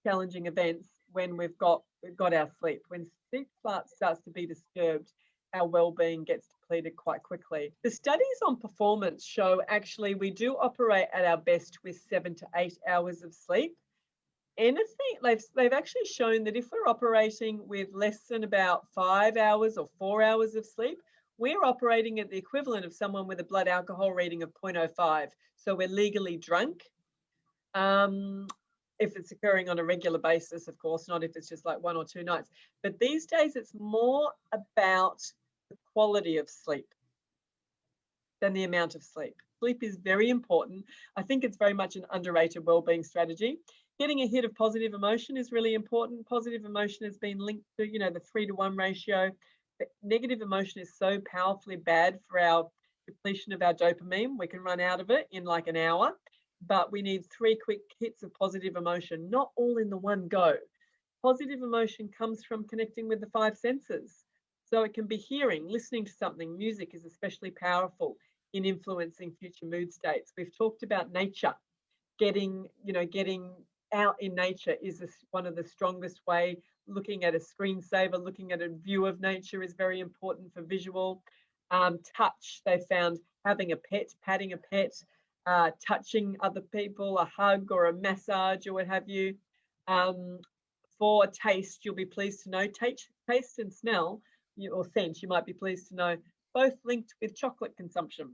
challenging events, when we've got our sleep. When sleep starts to be disturbed, our well-being gets depleted quite quickly. The studies on performance show actually we do operate at our best with 7 to 8 hours of sleep. Anything, they've actually shown that if we're operating with less than about 5 hours or 4 hours of sleep, we're operating at the equivalent of someone with a blood alcohol reading of 0.05. So we're legally drunk. If it's occurring on a regular basis, of course, not if it's just like 1 or 2 nights. But these days, it's more about the quality of sleep than the amount of sleep. Sleep is very important. I think it's very much an underrated wellbeing strategy. Getting a hit of positive emotion is really important. Positive emotion has been linked to, the 3-to-1 ratio. But negative emotion is so powerfully bad for our depletion of our dopamine. We can run out of it in like an hour, but we need 3 quick hits of positive emotion, not all in the one go. Positive emotion comes from connecting with the 5 senses. So it can be hearing, listening to something. Music is especially powerful in influencing future mood states. We've talked about nature. getting out in nature is one of the strongest way. Looking at a screensaver, looking at a view of nature is very important for visual. Touch, they found having a pet, patting a pet, touching other people, a hug or a massage or what have you. For taste, you'll be pleased to know, taste and smell, or scent, you might be pleased to know, both linked with chocolate consumption.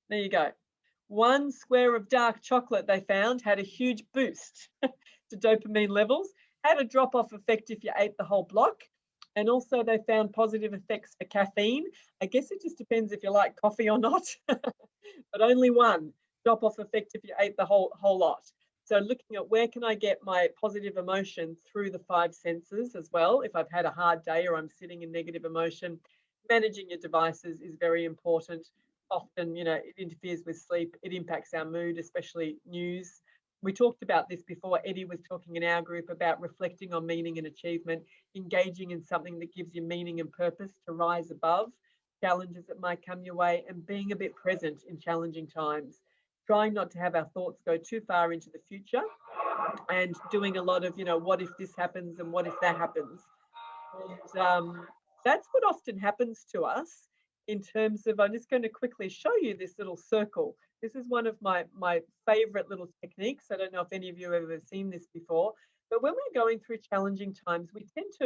There you go. 1 square of dark chocolate, they found, had a huge boost to dopamine levels, had a drop-off effect if you ate the whole block, and also they found positive effects for caffeine. I guess it just depends if you like coffee or not, but only 1 drop-off effect if you ate the whole lot. So looking at where can I get my positive emotion through the 5 senses as well. If I've had a hard day or I'm sitting in negative emotion, managing your devices is very important. Often, it interferes with sleep. It impacts our mood, especially news. We talked about this before. Eddie was talking in our group about reflecting on meaning and achievement, engaging in something that gives you meaning and purpose to rise above challenges that might come your way, and being a bit present in challenging times. Trying not to have our thoughts go too far into the future, and doing a lot of, what if this happens and what if that happens. And that's what often happens to us in terms of, I'm just going to quickly show you this little circle. This is one of my favorite little techniques. I don't know if any of you have ever seen this before, but when we're going through challenging times,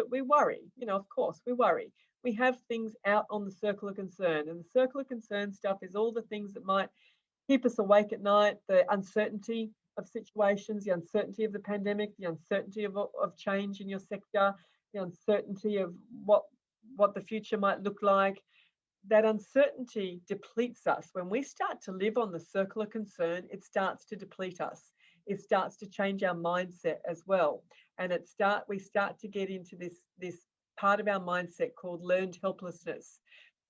we worry, of course, we worry. We have things out on the circle of concern, and the circle of concern stuff is all the things that might keep us awake at night, the uncertainty of situations, the uncertainty of the pandemic, the uncertainty of change in your sector, the uncertainty of what the future might look like. That uncertainty depletes us. When we start to live on the circle of concern, it starts to deplete us. It starts to change our mindset as well. And we start to get into this part of our mindset called learned helplessness.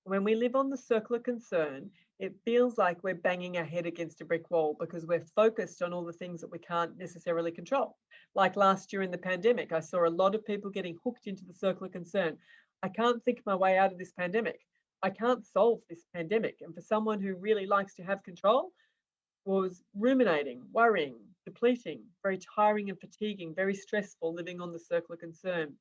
When we live on the circle of concern, it feels like we're banging our head against a brick wall because we're focused on all the things that we can't necessarily control. Like last year in the pandemic, I saw a lot of people getting hooked into the circle of concern. I can't think my way out of this pandemic. I can't solve this pandemic. And for someone who really likes to have control, was ruminating, worrying, depleting, very tiring and fatiguing, very stressful, living on the circle of concern.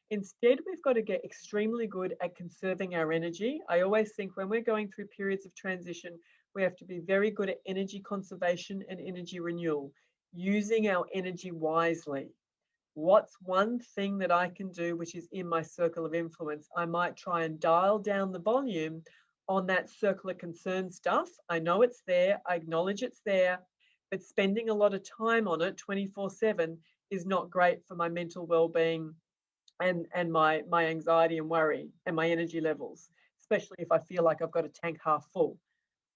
Instead, we've got to get extremely good at conserving our energy. I always think when we're going through periods of transition, we have to be very good at energy conservation and energy renewal, using our energy wisely. What's one thing that I can do which is in my circle of influence? I might try and dial down the volume on that circle of concern stuff. I know it's there, I acknowledge it's there, but spending a lot of time on it 24/7 is not great for my mental well-being and my anxiety and worry and my energy levels, especially if I feel like I've got a tank half full.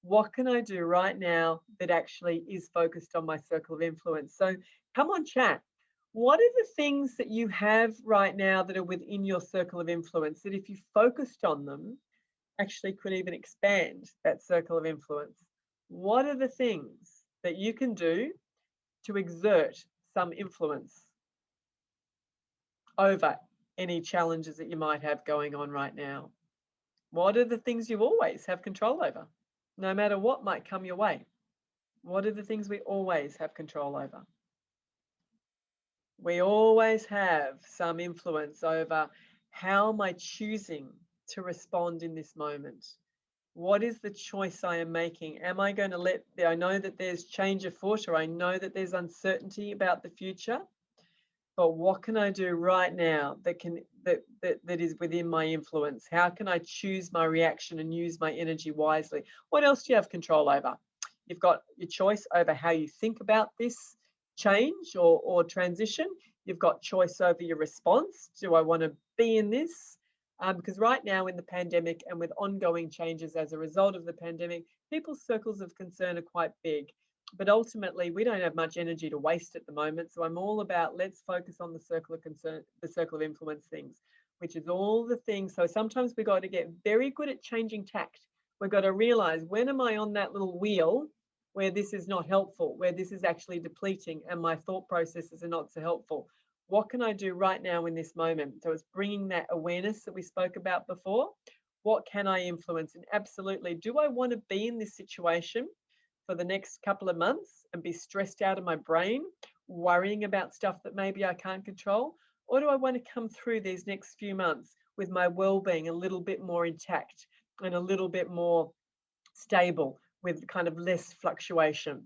What can I do right now that actually is focused on my circle of influence? So come on, chat. What are the things that you have right now that are within your circle of influence that if you focused on them, actually could even expand that circle of influence? What are the things that you can do to exert some influence over any challenges that you might have going on right now? What are the things you always have control over, no matter what might come your way? What are the things we always have control over? We always have some influence over how am I choosing to respond in this moment? What is the choice I am making? Am I going to I know that there's change afoot, or I know that there's uncertainty about the future, but what can I do right now that is within my influence? How can I choose my reaction and use my energy wisely? What else do you have control over? You've got your choice over how you think about this change or transition. You've got choice over your response. Do I want to be in this? Because right now in the pandemic and with ongoing changes as a result of the pandemic, people's circles of concern are quite big. But ultimately, we don't have much energy to waste at the moment. So I'm all about let's focus on the circle of concern, the circle of influence things, which is all the things. So sometimes we've got to get very good at changing tact. We've got to realize, when am I on that little wheel where this is not helpful, where this is actually depleting and my thought processes are not so helpful? What can I do right now in this moment? So it's bringing that awareness that we spoke about before. What can I influence? And absolutely, do I want to be in this situation for the next couple of months and be stressed out of my brain, worrying about stuff that maybe I can't control? Or do I want to come through these next few months with my well-being a little bit more intact and a little bit more stable with kind of less fluctuation?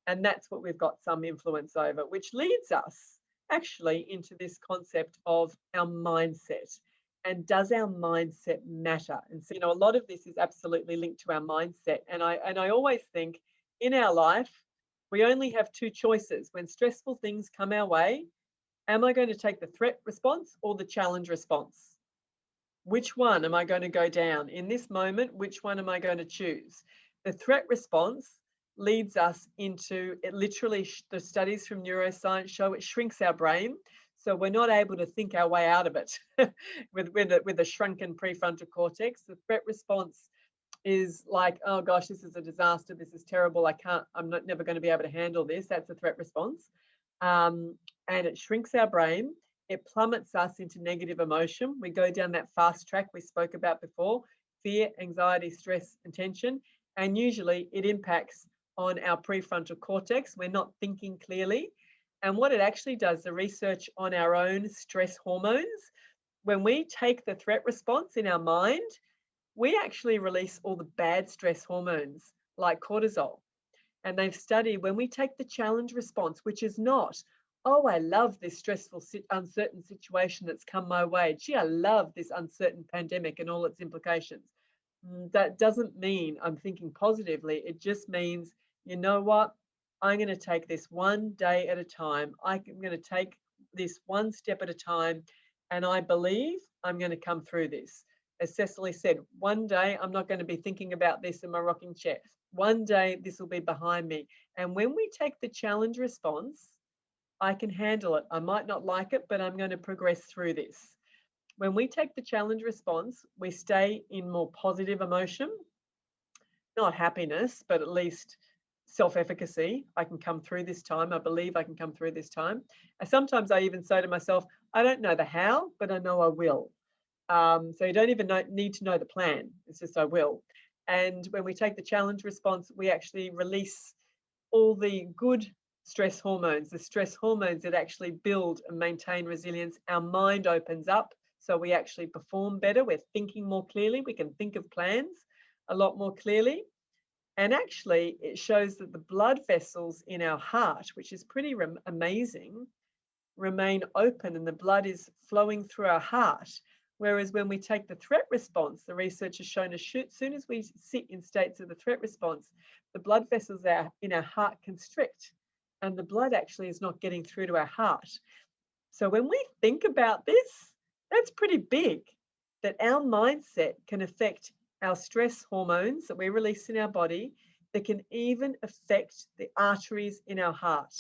And that's what we've got some influence over, which leads us actually into this concept of our mindset. And does our mindset matter? And so, a lot of this is absolutely linked to our mindset. And I always think in our life, we only have two choices. When stressful things come our way, am I going to take the threat response or the challenge response? Which one am I going to go down? In this moment, which one am I going to choose? The threat response leads us into it. Literally, the studies from neuroscience show it shrinks our brain. So we're not able to think our way out of it with a shrunken prefrontal cortex. The threat response is like, oh gosh, this is a disaster. This is terrible. I'm not never going to be able to handle this. That's a threat response. And it shrinks our brain. It plummets us into negative emotion. We go down that fast track we spoke about before: fear, anxiety, stress, and tension. And usually it impacts on our prefrontal cortex. We're not thinking clearly. And what it actually does, the research on our own stress hormones, when we take the threat response in our mind, we actually release all the bad stress hormones like cortisol. And they've studied when we take the challenge response, which is not, oh, I love this stressful, uncertain situation that's come my way. Gee, I love this uncertain pandemic and all its implications. That doesn't mean I'm thinking positively. It just means, you know what? I'm going to take this one day at a time. I'm going to take this one step at a time. And I believe I'm going to come through this. As Cecily said, one day I'm not going to be thinking about this in my rocking chair. One day this will be behind me. And when we take the challenge response, I can handle it. I might not like it, but I'm going to progress through this. When we take the challenge response, we stay in more positive emotion, not happiness, but at least self-efficacy. I can come through this time. I believe I can come through this time. And sometimes I even say to myself, I don't know the how, but I know I will. So you don't even need to know the plan. It's just I will. And when we take the challenge response, we actually release all the good stress hormones, the stress hormones that actually build and maintain resilience. Our mind opens up, so we actually perform better. We're thinking more clearly. We can think of plans a lot more clearly. And actually, it shows that the blood vessels in our heart, which is pretty amazing, remain open and the blood is flowing through our heart. Whereas when we take the threat response, the research has shown as soon as we sit in states of the threat response, the blood vessels in our heart constrict and the blood actually is not getting through to our heart. So when we think about this, that's pretty big, that our mindset can affect our stress hormones that we release in our body, that can even affect the arteries in our heart.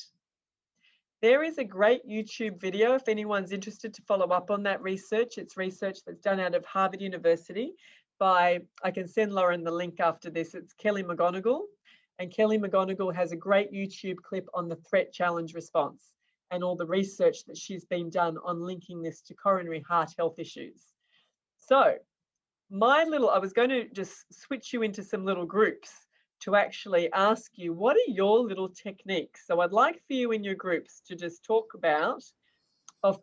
There is a great YouTube video if anyone's interested to follow up on that research. It's research that's done out of Harvard University by, I can send Lauren the link after this, it's Kelly McGonigal. And Kelly McGonigal has a great YouTube clip on the threat challenge response and all the research that she's been done on linking this to coronary heart health issues. So I was going to just switch you into some little groups to actually ask you, what are your little techniques? So I'd like for you in your groups to just talk about,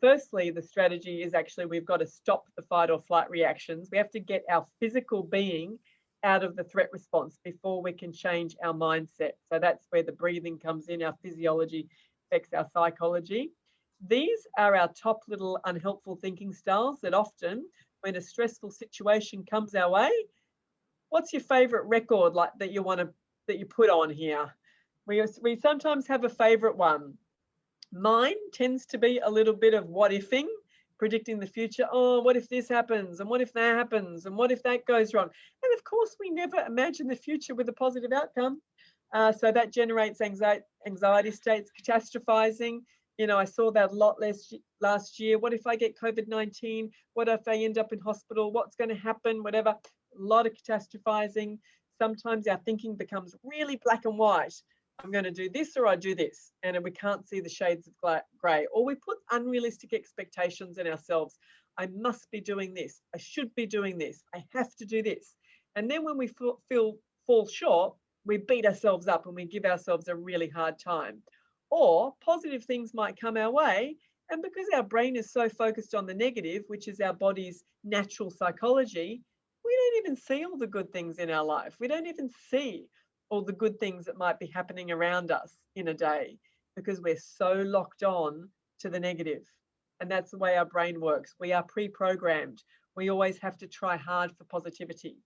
firstly, the strategy is actually we've got to stop the fight or flight reactions. We have to get our physical being out of the threat response before we can change our mindset. So that's where the breathing comes in, our physiology affects our psychology. These are our top little unhelpful thinking styles that often, when a stressful situation comes our way, what's your favorite record like that you put on here? We sometimes have a favorite one. Mine tends to be a little bit of what ifing, predicting the future. Oh, what if this happens? And what if that happens? And what if that goes wrong? And of course, we never imagine the future with a positive outcome. So that generates anxiety states, catastrophizing. I saw that a lot last year. What if I get COVID-19? What if I end up in hospital? What's going to happen? Whatever. A lot of catastrophizing. Sometimes our thinking becomes really black and white. I'm going to do this or I do this. And we can't see the shades of grey. Or we put unrealistic expectations in ourselves. I must be doing this. I should be doing this. I have to do this. And then when we fall short, we beat ourselves up and we give ourselves a really hard time. Or positive things might come our way, and because our brain is so focused on the negative, which is our body's natural psychology, we don't even see all the good things in our life. We don't even see all the good things that might be happening around us in a day because we're so locked on to the negative. And that's the way our brain works. We are pre-programmed. We always have to try hard for positivity.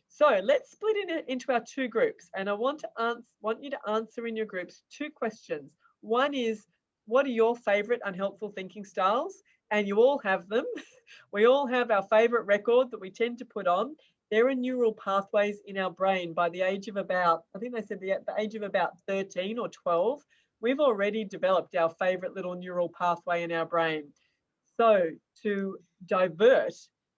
So let's split it into our two groups. And I want you to answer in your groups two questions. One is, what are your favorite unhelpful thinking styles? And you all have them. We all have our favorite record that we tend to put on. There are neural pathways in our brain by the age of about, I think they said the age of about 13 or 12. We've already developed our favorite little neural pathway in our brain. So to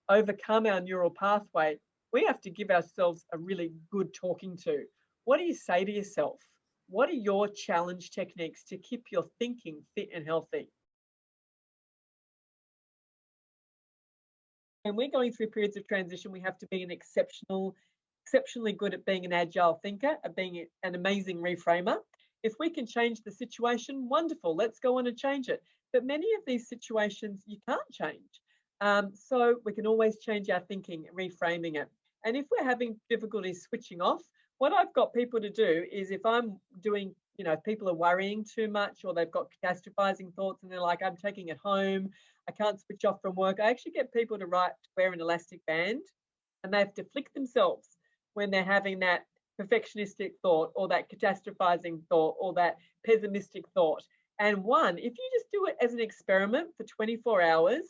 overcome our neural pathway, we have to give ourselves a really good talking to. What do you say to yourself? What are your challenge techniques to keep your thinking fit and healthy? When we're going through periods of transition, we have to be exceptionally good at being an agile thinker, at being an amazing reframer. If we can change the situation, wonderful, let's go on and change it. But many of these situations you can't change. So we can always change our thinking, reframing it. And if we're having difficulty switching off, what I've got people to do is, if I'm doing, if people are worrying too much or they've got catastrophizing thoughts and they're like, I'm taking it home, I can't switch off from work, I actually get people to wear an elastic band, and they have to flick themselves when they're having that perfectionistic thought or that catastrophizing thought or that pessimistic thought. And if you just do it as an experiment for 24 hours,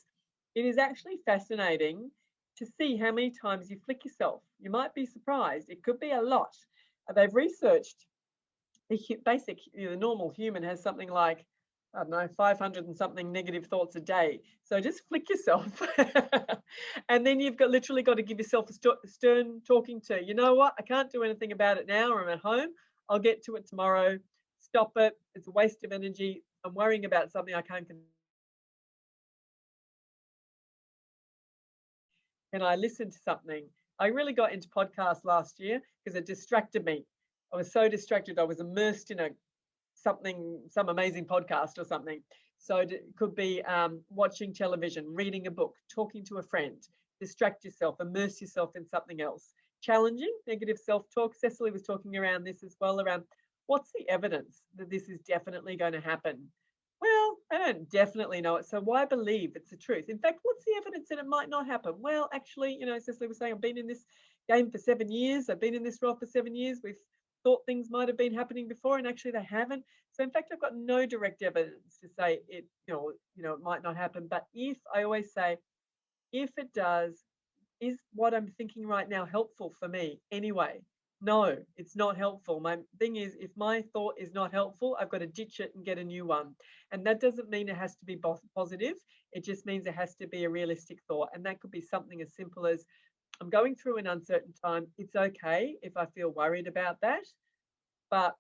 it is actually fascinating to see how many times you flick yourself. You might be surprised. It could be a lot. They've researched the normal human has something like, I don't know, 500 and something negative thoughts a day. So just flick yourself. And then you've literally got to give yourself a stern talking to. You know what? I can't do anything about it now, or I'm at home. I'll get to it tomorrow. Stop it. It's a waste of energy. I'm worrying about something I can't control. And I listened to something. I really got into podcasts last year because it distracted me. I was so distracted. I was immersed in some amazing podcast or something. So it could be watching television, reading a book, talking to a friend. Distract yourself, immerse yourself in something else. Challenging, negative self-talk. Cecily was talking around this as well, around what's the evidence that this is definitely going to happen? Well, I don't definitely know it, so why believe it's the truth? In fact, what's the evidence that it might not happen? Well, actually, Cecily was saying, I've been in this game for 7 years. I've been in this role for 7 years. We've thought things might have been happening before, and actually they haven't. So in fact, I've got no direct evidence to say it, it might not happen. But I always say, if it does, is what I'm thinking right now helpful for me anyway? No, it's not helpful. My thing is, if my thought is not helpful, I've got to ditch it and get a new one. And that doesn't mean it has to be positive. It just means it has to be a realistic thought. And that could be something as simple as, I'm going through an uncertain time. It's okay if I feel worried about that, but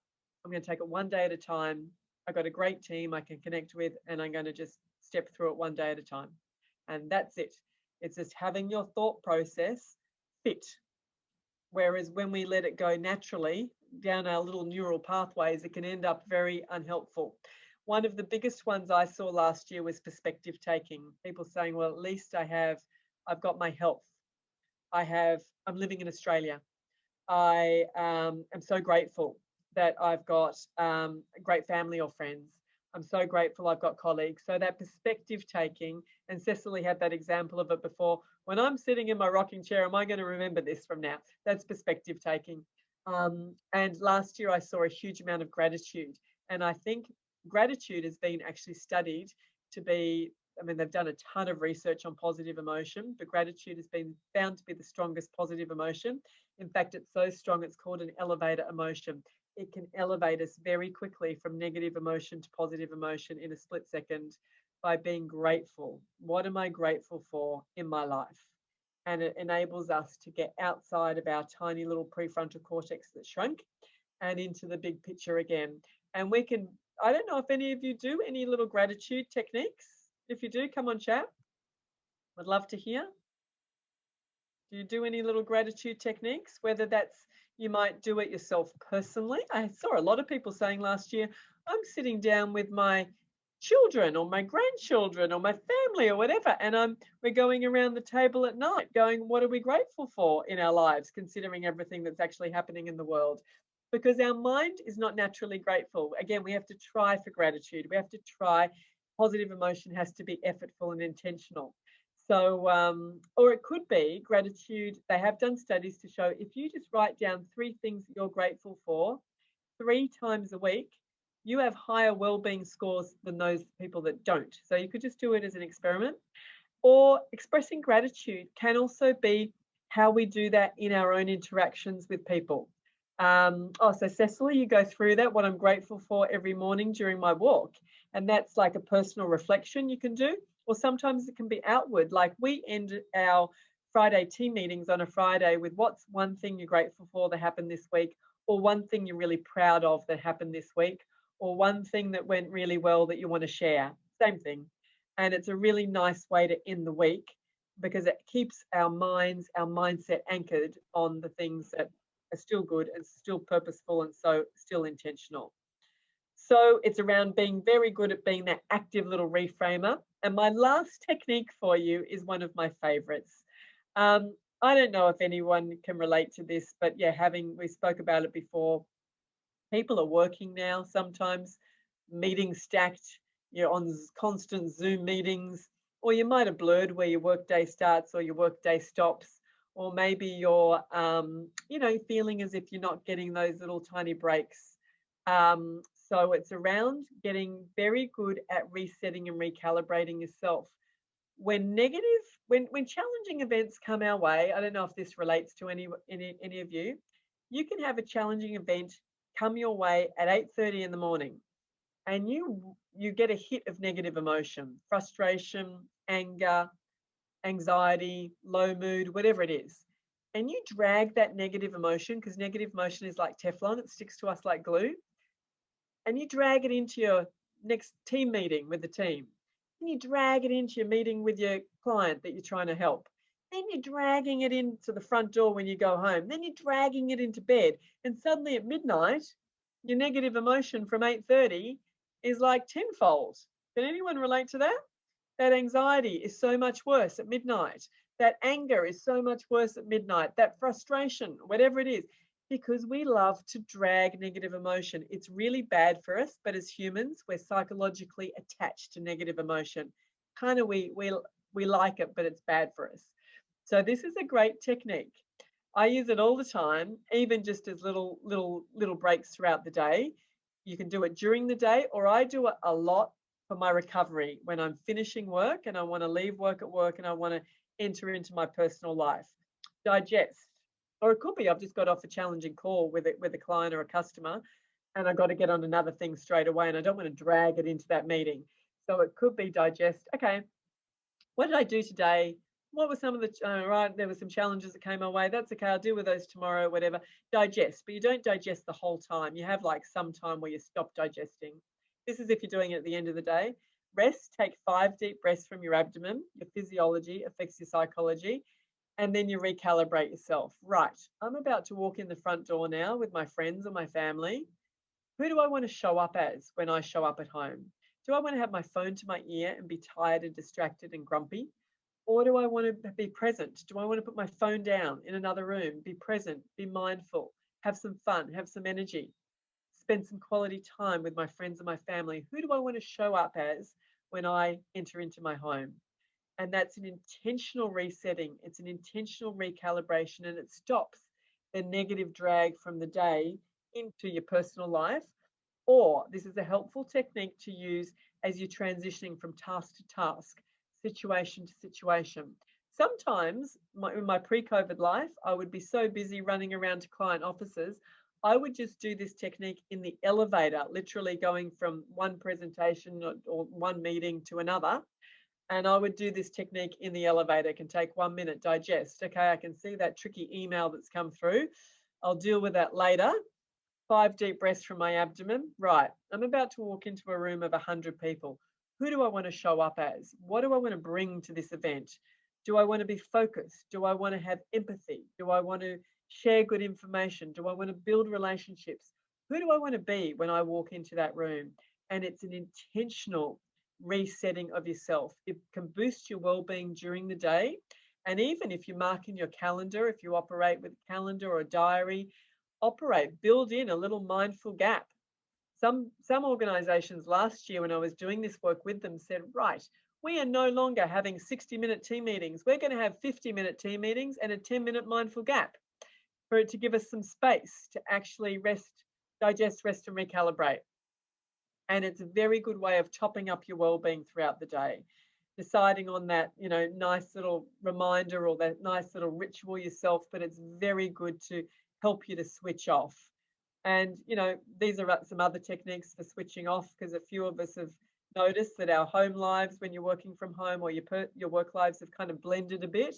I'm going to take it one day at a time. I've got a great team I can connect with, and I'm going to just step through it one day at a time. And that's it. It's just having your thought process fit. Whereas when we let it go naturally down our little neural pathways, it can end up very unhelpful. One of the biggest ones I saw last year was perspective taking. People saying, well, at least I've got my health. I'm living in Australia. I am so grateful that I've got a great family or friends. I'm so grateful I've got colleagues. So that perspective taking, and Cecily had that example of it before. When I'm sitting in my rocking chair, am I going to remember this from now? That's perspective taking. And last year I saw a huge amount of gratitude. And I think gratitude has been actually studied to be, they've done a ton of research on positive emotion, but gratitude has been found to be the strongest positive emotion. In fact, it's so strong, it's called an elevator emotion. It can elevate us very quickly from negative emotion to positive emotion in a split second by being grateful. What am I grateful for in my life? And it enables us to get outside of our tiny little prefrontal cortex that shrunk and into the big picture again. And we can, I don't know if any of you do any little gratitude techniques. If you do, come on, chat. I'd love to hear. Do you do any little gratitude techniques, whether that's You might do it yourself personally. I saw a lot of people saying last year, I'm sitting down with my children or my grandchildren or my family or whatever, and we're going around the table at night going, what are we grateful for in our lives, considering everything that's actually happening in the world? Because our mind is not naturally grateful. Again, we have to try for gratitude. We have to try. Positive emotion has to be effortful and intentional. So, or it could be gratitude. They have done studies to show if you just write down 3 things that you're grateful for 3 times a week, you have higher well-being scores than those people that don't. So you could just do it as an experiment. Or expressing gratitude can also be how we do that in our own interactions with people. So Cecily, you go through that, what I'm grateful for every morning during my walk. And that's like a personal reflection you can do. Or sometimes it can be outward, like we end our Friday team meetings on a Friday with what's one thing you're grateful for that happened this week, or one thing you're really proud of that happened this week, or one thing that went really well that you want to share. Same thing. And it's a really nice way to end the week because it keeps our minds, our mindset anchored on the things that are still good and still purposeful and so still intentional. So it's around being very good at being that active little reframer. And my last technique for you is one of my favorites. I don't know if anyone can relate to this, but yeah, we spoke about it before. People are working now, sometimes meetings stacked, you're on constant Zoom meetings, or you might have blurred where your workday starts or your workday stops, or maybe you're, feeling as if you're not getting those little tiny breaks. So it's around getting very good at resetting and recalibrating yourself. When challenging events come our way, I don't know if this relates to any of you. You can have a challenging event come your way at 8:30 in the morning, and you get a hit of negative emotion, frustration, anger, anxiety, low mood, whatever it is. And you drag that negative emotion, because negative emotion is like Teflon, it sticks to us like glue, and you drag it into your next team meeting with the team. And you drag it into your meeting with your client that you're trying to help. Then you're dragging it into the front door when you go home. Then you're dragging it into bed. And suddenly at midnight, your negative emotion from 8:30 is like tenfold. Can anyone relate to that? That anxiety is so much worse at midnight. That anger is so much worse at midnight. That frustration, whatever it is, because we love to drag negative emotion. It's really bad for us, but as humans, we're psychologically attached to negative emotion. Kind of we like it, but it's bad for us. So this is a great technique. I use it all the time, even just as little breaks throughout the day. You can do it during the day, or I do it a lot for my recovery when I'm finishing work and I want to leave work at work and I want to enter into my personal life. Digest. Or it could be I've just got off a challenging call with a client or a customer and I got to get on another thing straight away and I don't want to drag it into that meeting. So it could be digest. Okay, what did I do today? What were some of the, right, there were some challenges that came my way. That's okay, I'll deal with those tomorrow, whatever. Digest, but you don't digest the whole time. You have like some time where you stop digesting. This is if you're doing it at the end of the day. Rest, take 5 deep breaths from your abdomen. Your physiology affects your psychology. And then you recalibrate yourself. Right, I'm about to walk in the front door now with my friends or my family. Who do I want to show up as when I show up at home? Do I want to have my phone to my ear and be tired and distracted and grumpy? Or do I want to be present? Do I want to put my phone down in another room, be present, be mindful, have some fun, have some energy, spend some quality time with my friends and my family? Who do I want to show up as when I enter into my home? And that's an intentional resetting. It's an intentional recalibration, and it stops the negative drag from the day into your personal life. Or this is a helpful technique to use as you're transitioning from task to task, situation to situation. Sometimes in my pre-COVID life, I would be so busy running around to client offices, I would just do this technique in the elevator, literally going from one presentation or one meeting to another. And I would do this technique in the elevator. It can take 1 minute, digest. Okay, I can see that tricky email that's come through. I'll deal with that later. 5 deep breaths from my abdomen. Right, I'm about to walk into a room of 100 people. Who do I want to show up as? What do I want to bring to this event? Do I want to be focused? Do I want to have empathy? Do I want to share good information? Do I want to build relationships? Who do I want to be when I walk into that room? And it's an intentional resetting of yourself. It can boost your well-being during the day. And even if you mark in your calendar, if you operate with a calendar or a diary, build in a little mindful gap. Some organizations last year when I was doing this work with them said, right, we are no longer having 60-minute team meetings. We're going to have 50-minute team meetings and a 10-minute mindful gap for it to give us some space to actually rest, digest, rest, and recalibrate. And it's a very good way of topping up your well-being throughout the day. Deciding on that, nice little reminder or that nice little ritual yourself, but it's very good to help you to switch off. And, these are some other techniques for switching off, because a few of us have noticed that our home lives, when you're working from home, or your work lives have kind of blended a bit.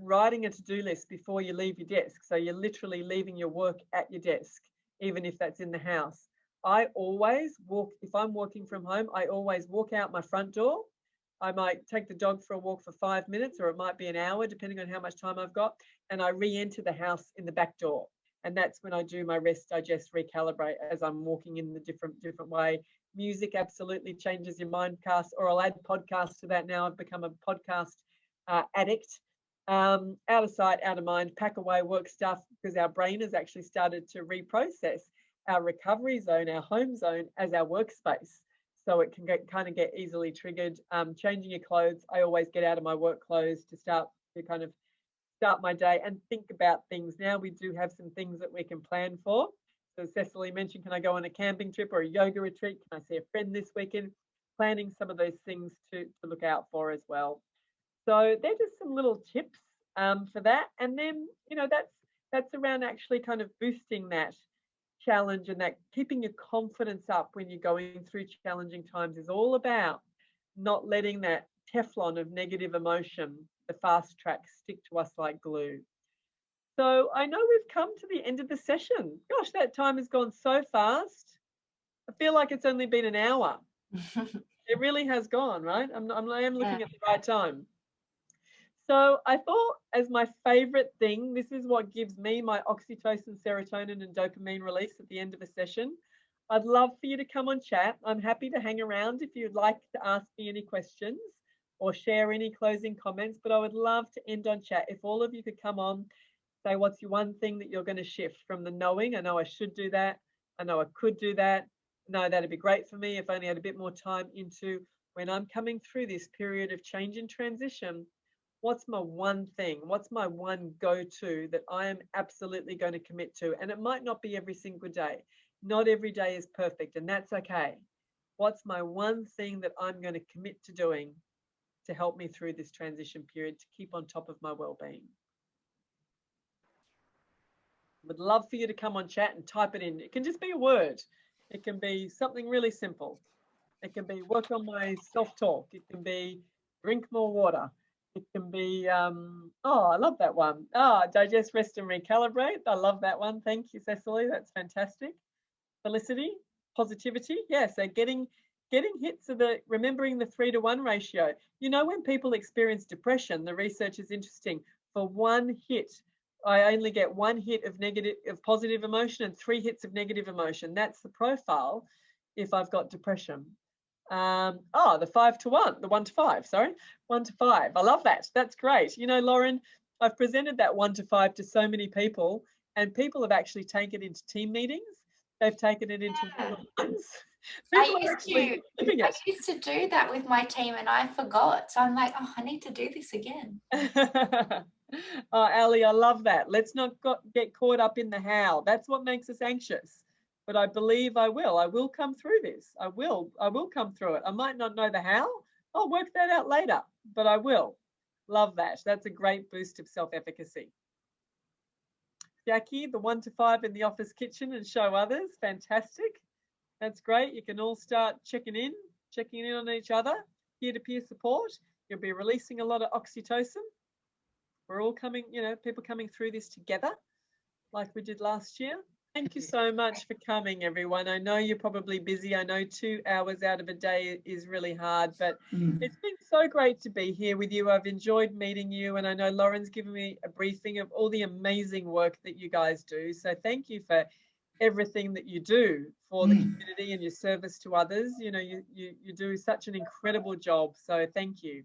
Writing a to-do list before you leave your desk. So you're literally leaving your work at your desk, even if that's in the house. I always walk, if I'm working from home, I always walk out my front door. I might take the dog for a walk for 5 minutes, or it might be an hour, depending on how much time I've got. And I re-enter the house in the back door. And that's when I do my rest, digest, recalibrate as I'm walking in the different way. Music absolutely changes your mindcast, or I'll add podcasts to that now. I've become a podcast addict. Out of sight, out of mind, pack away work stuff, because our brain has actually started to reprocess our recovery zone, our home zone, as our workspace. So it can get easily triggered. Changing your clothes. I always get out of my work clothes to start my day and think about things. Now we do have some things that we can plan for. So Cecily mentioned, can I go on a camping trip or a yoga retreat? Can I see a friend this weekend? Planning some of those things to look out for as well. So they're just some little tips for that. And then, that's around actually kind of boosting that challenge, and that keeping your confidence up when you're going through challenging times is all about not letting that Teflon of negative emotion, the fast track, stick to us like glue. So I know we've come to the end of the session. Gosh, that time has gone so fast. I feel like it's only been an hour. It really has gone, right? I am looking at the right time. So I thought, as my favorite thing, this is what gives me my oxytocin, serotonin, and dopamine release at the end of a session. I'd love for you to come on chat. I'm happy to hang around if you'd like to ask me any questions or share any closing comments, but I would love to end on chat. If all of you could come on, say what's your one thing that you're going to shift from the knowing, I know I should do that, I know I could do that, no, that'd be great for me if I only had a bit more time, into when I'm coming through this period of change and transition, what's my one thing? What's my one go-to that I am absolutely going to commit to? And it might not be every single day. Not every day is perfect, and that's okay. What's my one thing that I'm going to commit to doing to help me through this transition period, to keep on top of my well-being? Would love for you to come on chat and type it in. It can just be a word. It can be something really simple. It can be work on my self-talk. It can be drink more water. It can be, I love that one. Digest, rest, and recalibrate. I love that one. Thank you, Cecily. That's fantastic. Felicity, positivity. Yeah, so getting hits of remembering the 3-to-1 ratio. When people experience depression, the research is interesting. For one hit, I only get 1 hit of positive emotion and 3 hits of negative emotion. That's the profile if I've got depression. The 5-to-1, the 1-to-5, sorry, 1-to-5. I love that. That's great. Lauren, I've presented that 1-to-5 to so many people, and people have actually taken it into team meetings. They've taken it into one-on-ones. I used to do that with my team, and I forgot. So I'm like, I need to do this again. Ali, I love that. Let's not get caught up in the how. That's what makes us anxious. But I believe I will come through this. I will come through it. I might not know the how. I'll work that out later, but I will. Love that. That's a great boost of self-efficacy. Jackie, the 1-to-5 in the office kitchen and show others. Fantastic. That's great. You can all start checking in on each other. Peer-to-peer support. You'll be releasing a lot of oxytocin. We're all coming, people coming through this together like we did last year. Thank you so much for coming, everyone. I know you're probably busy. I know 2 hours out of a day is really hard, but it's been so great to be here with you. I've enjoyed meeting you, and I know Lauren's given me a briefing of all the amazing work that you guys do. So thank you for everything that you do for the community and your service to others. You know, you do such an incredible job. So thank you.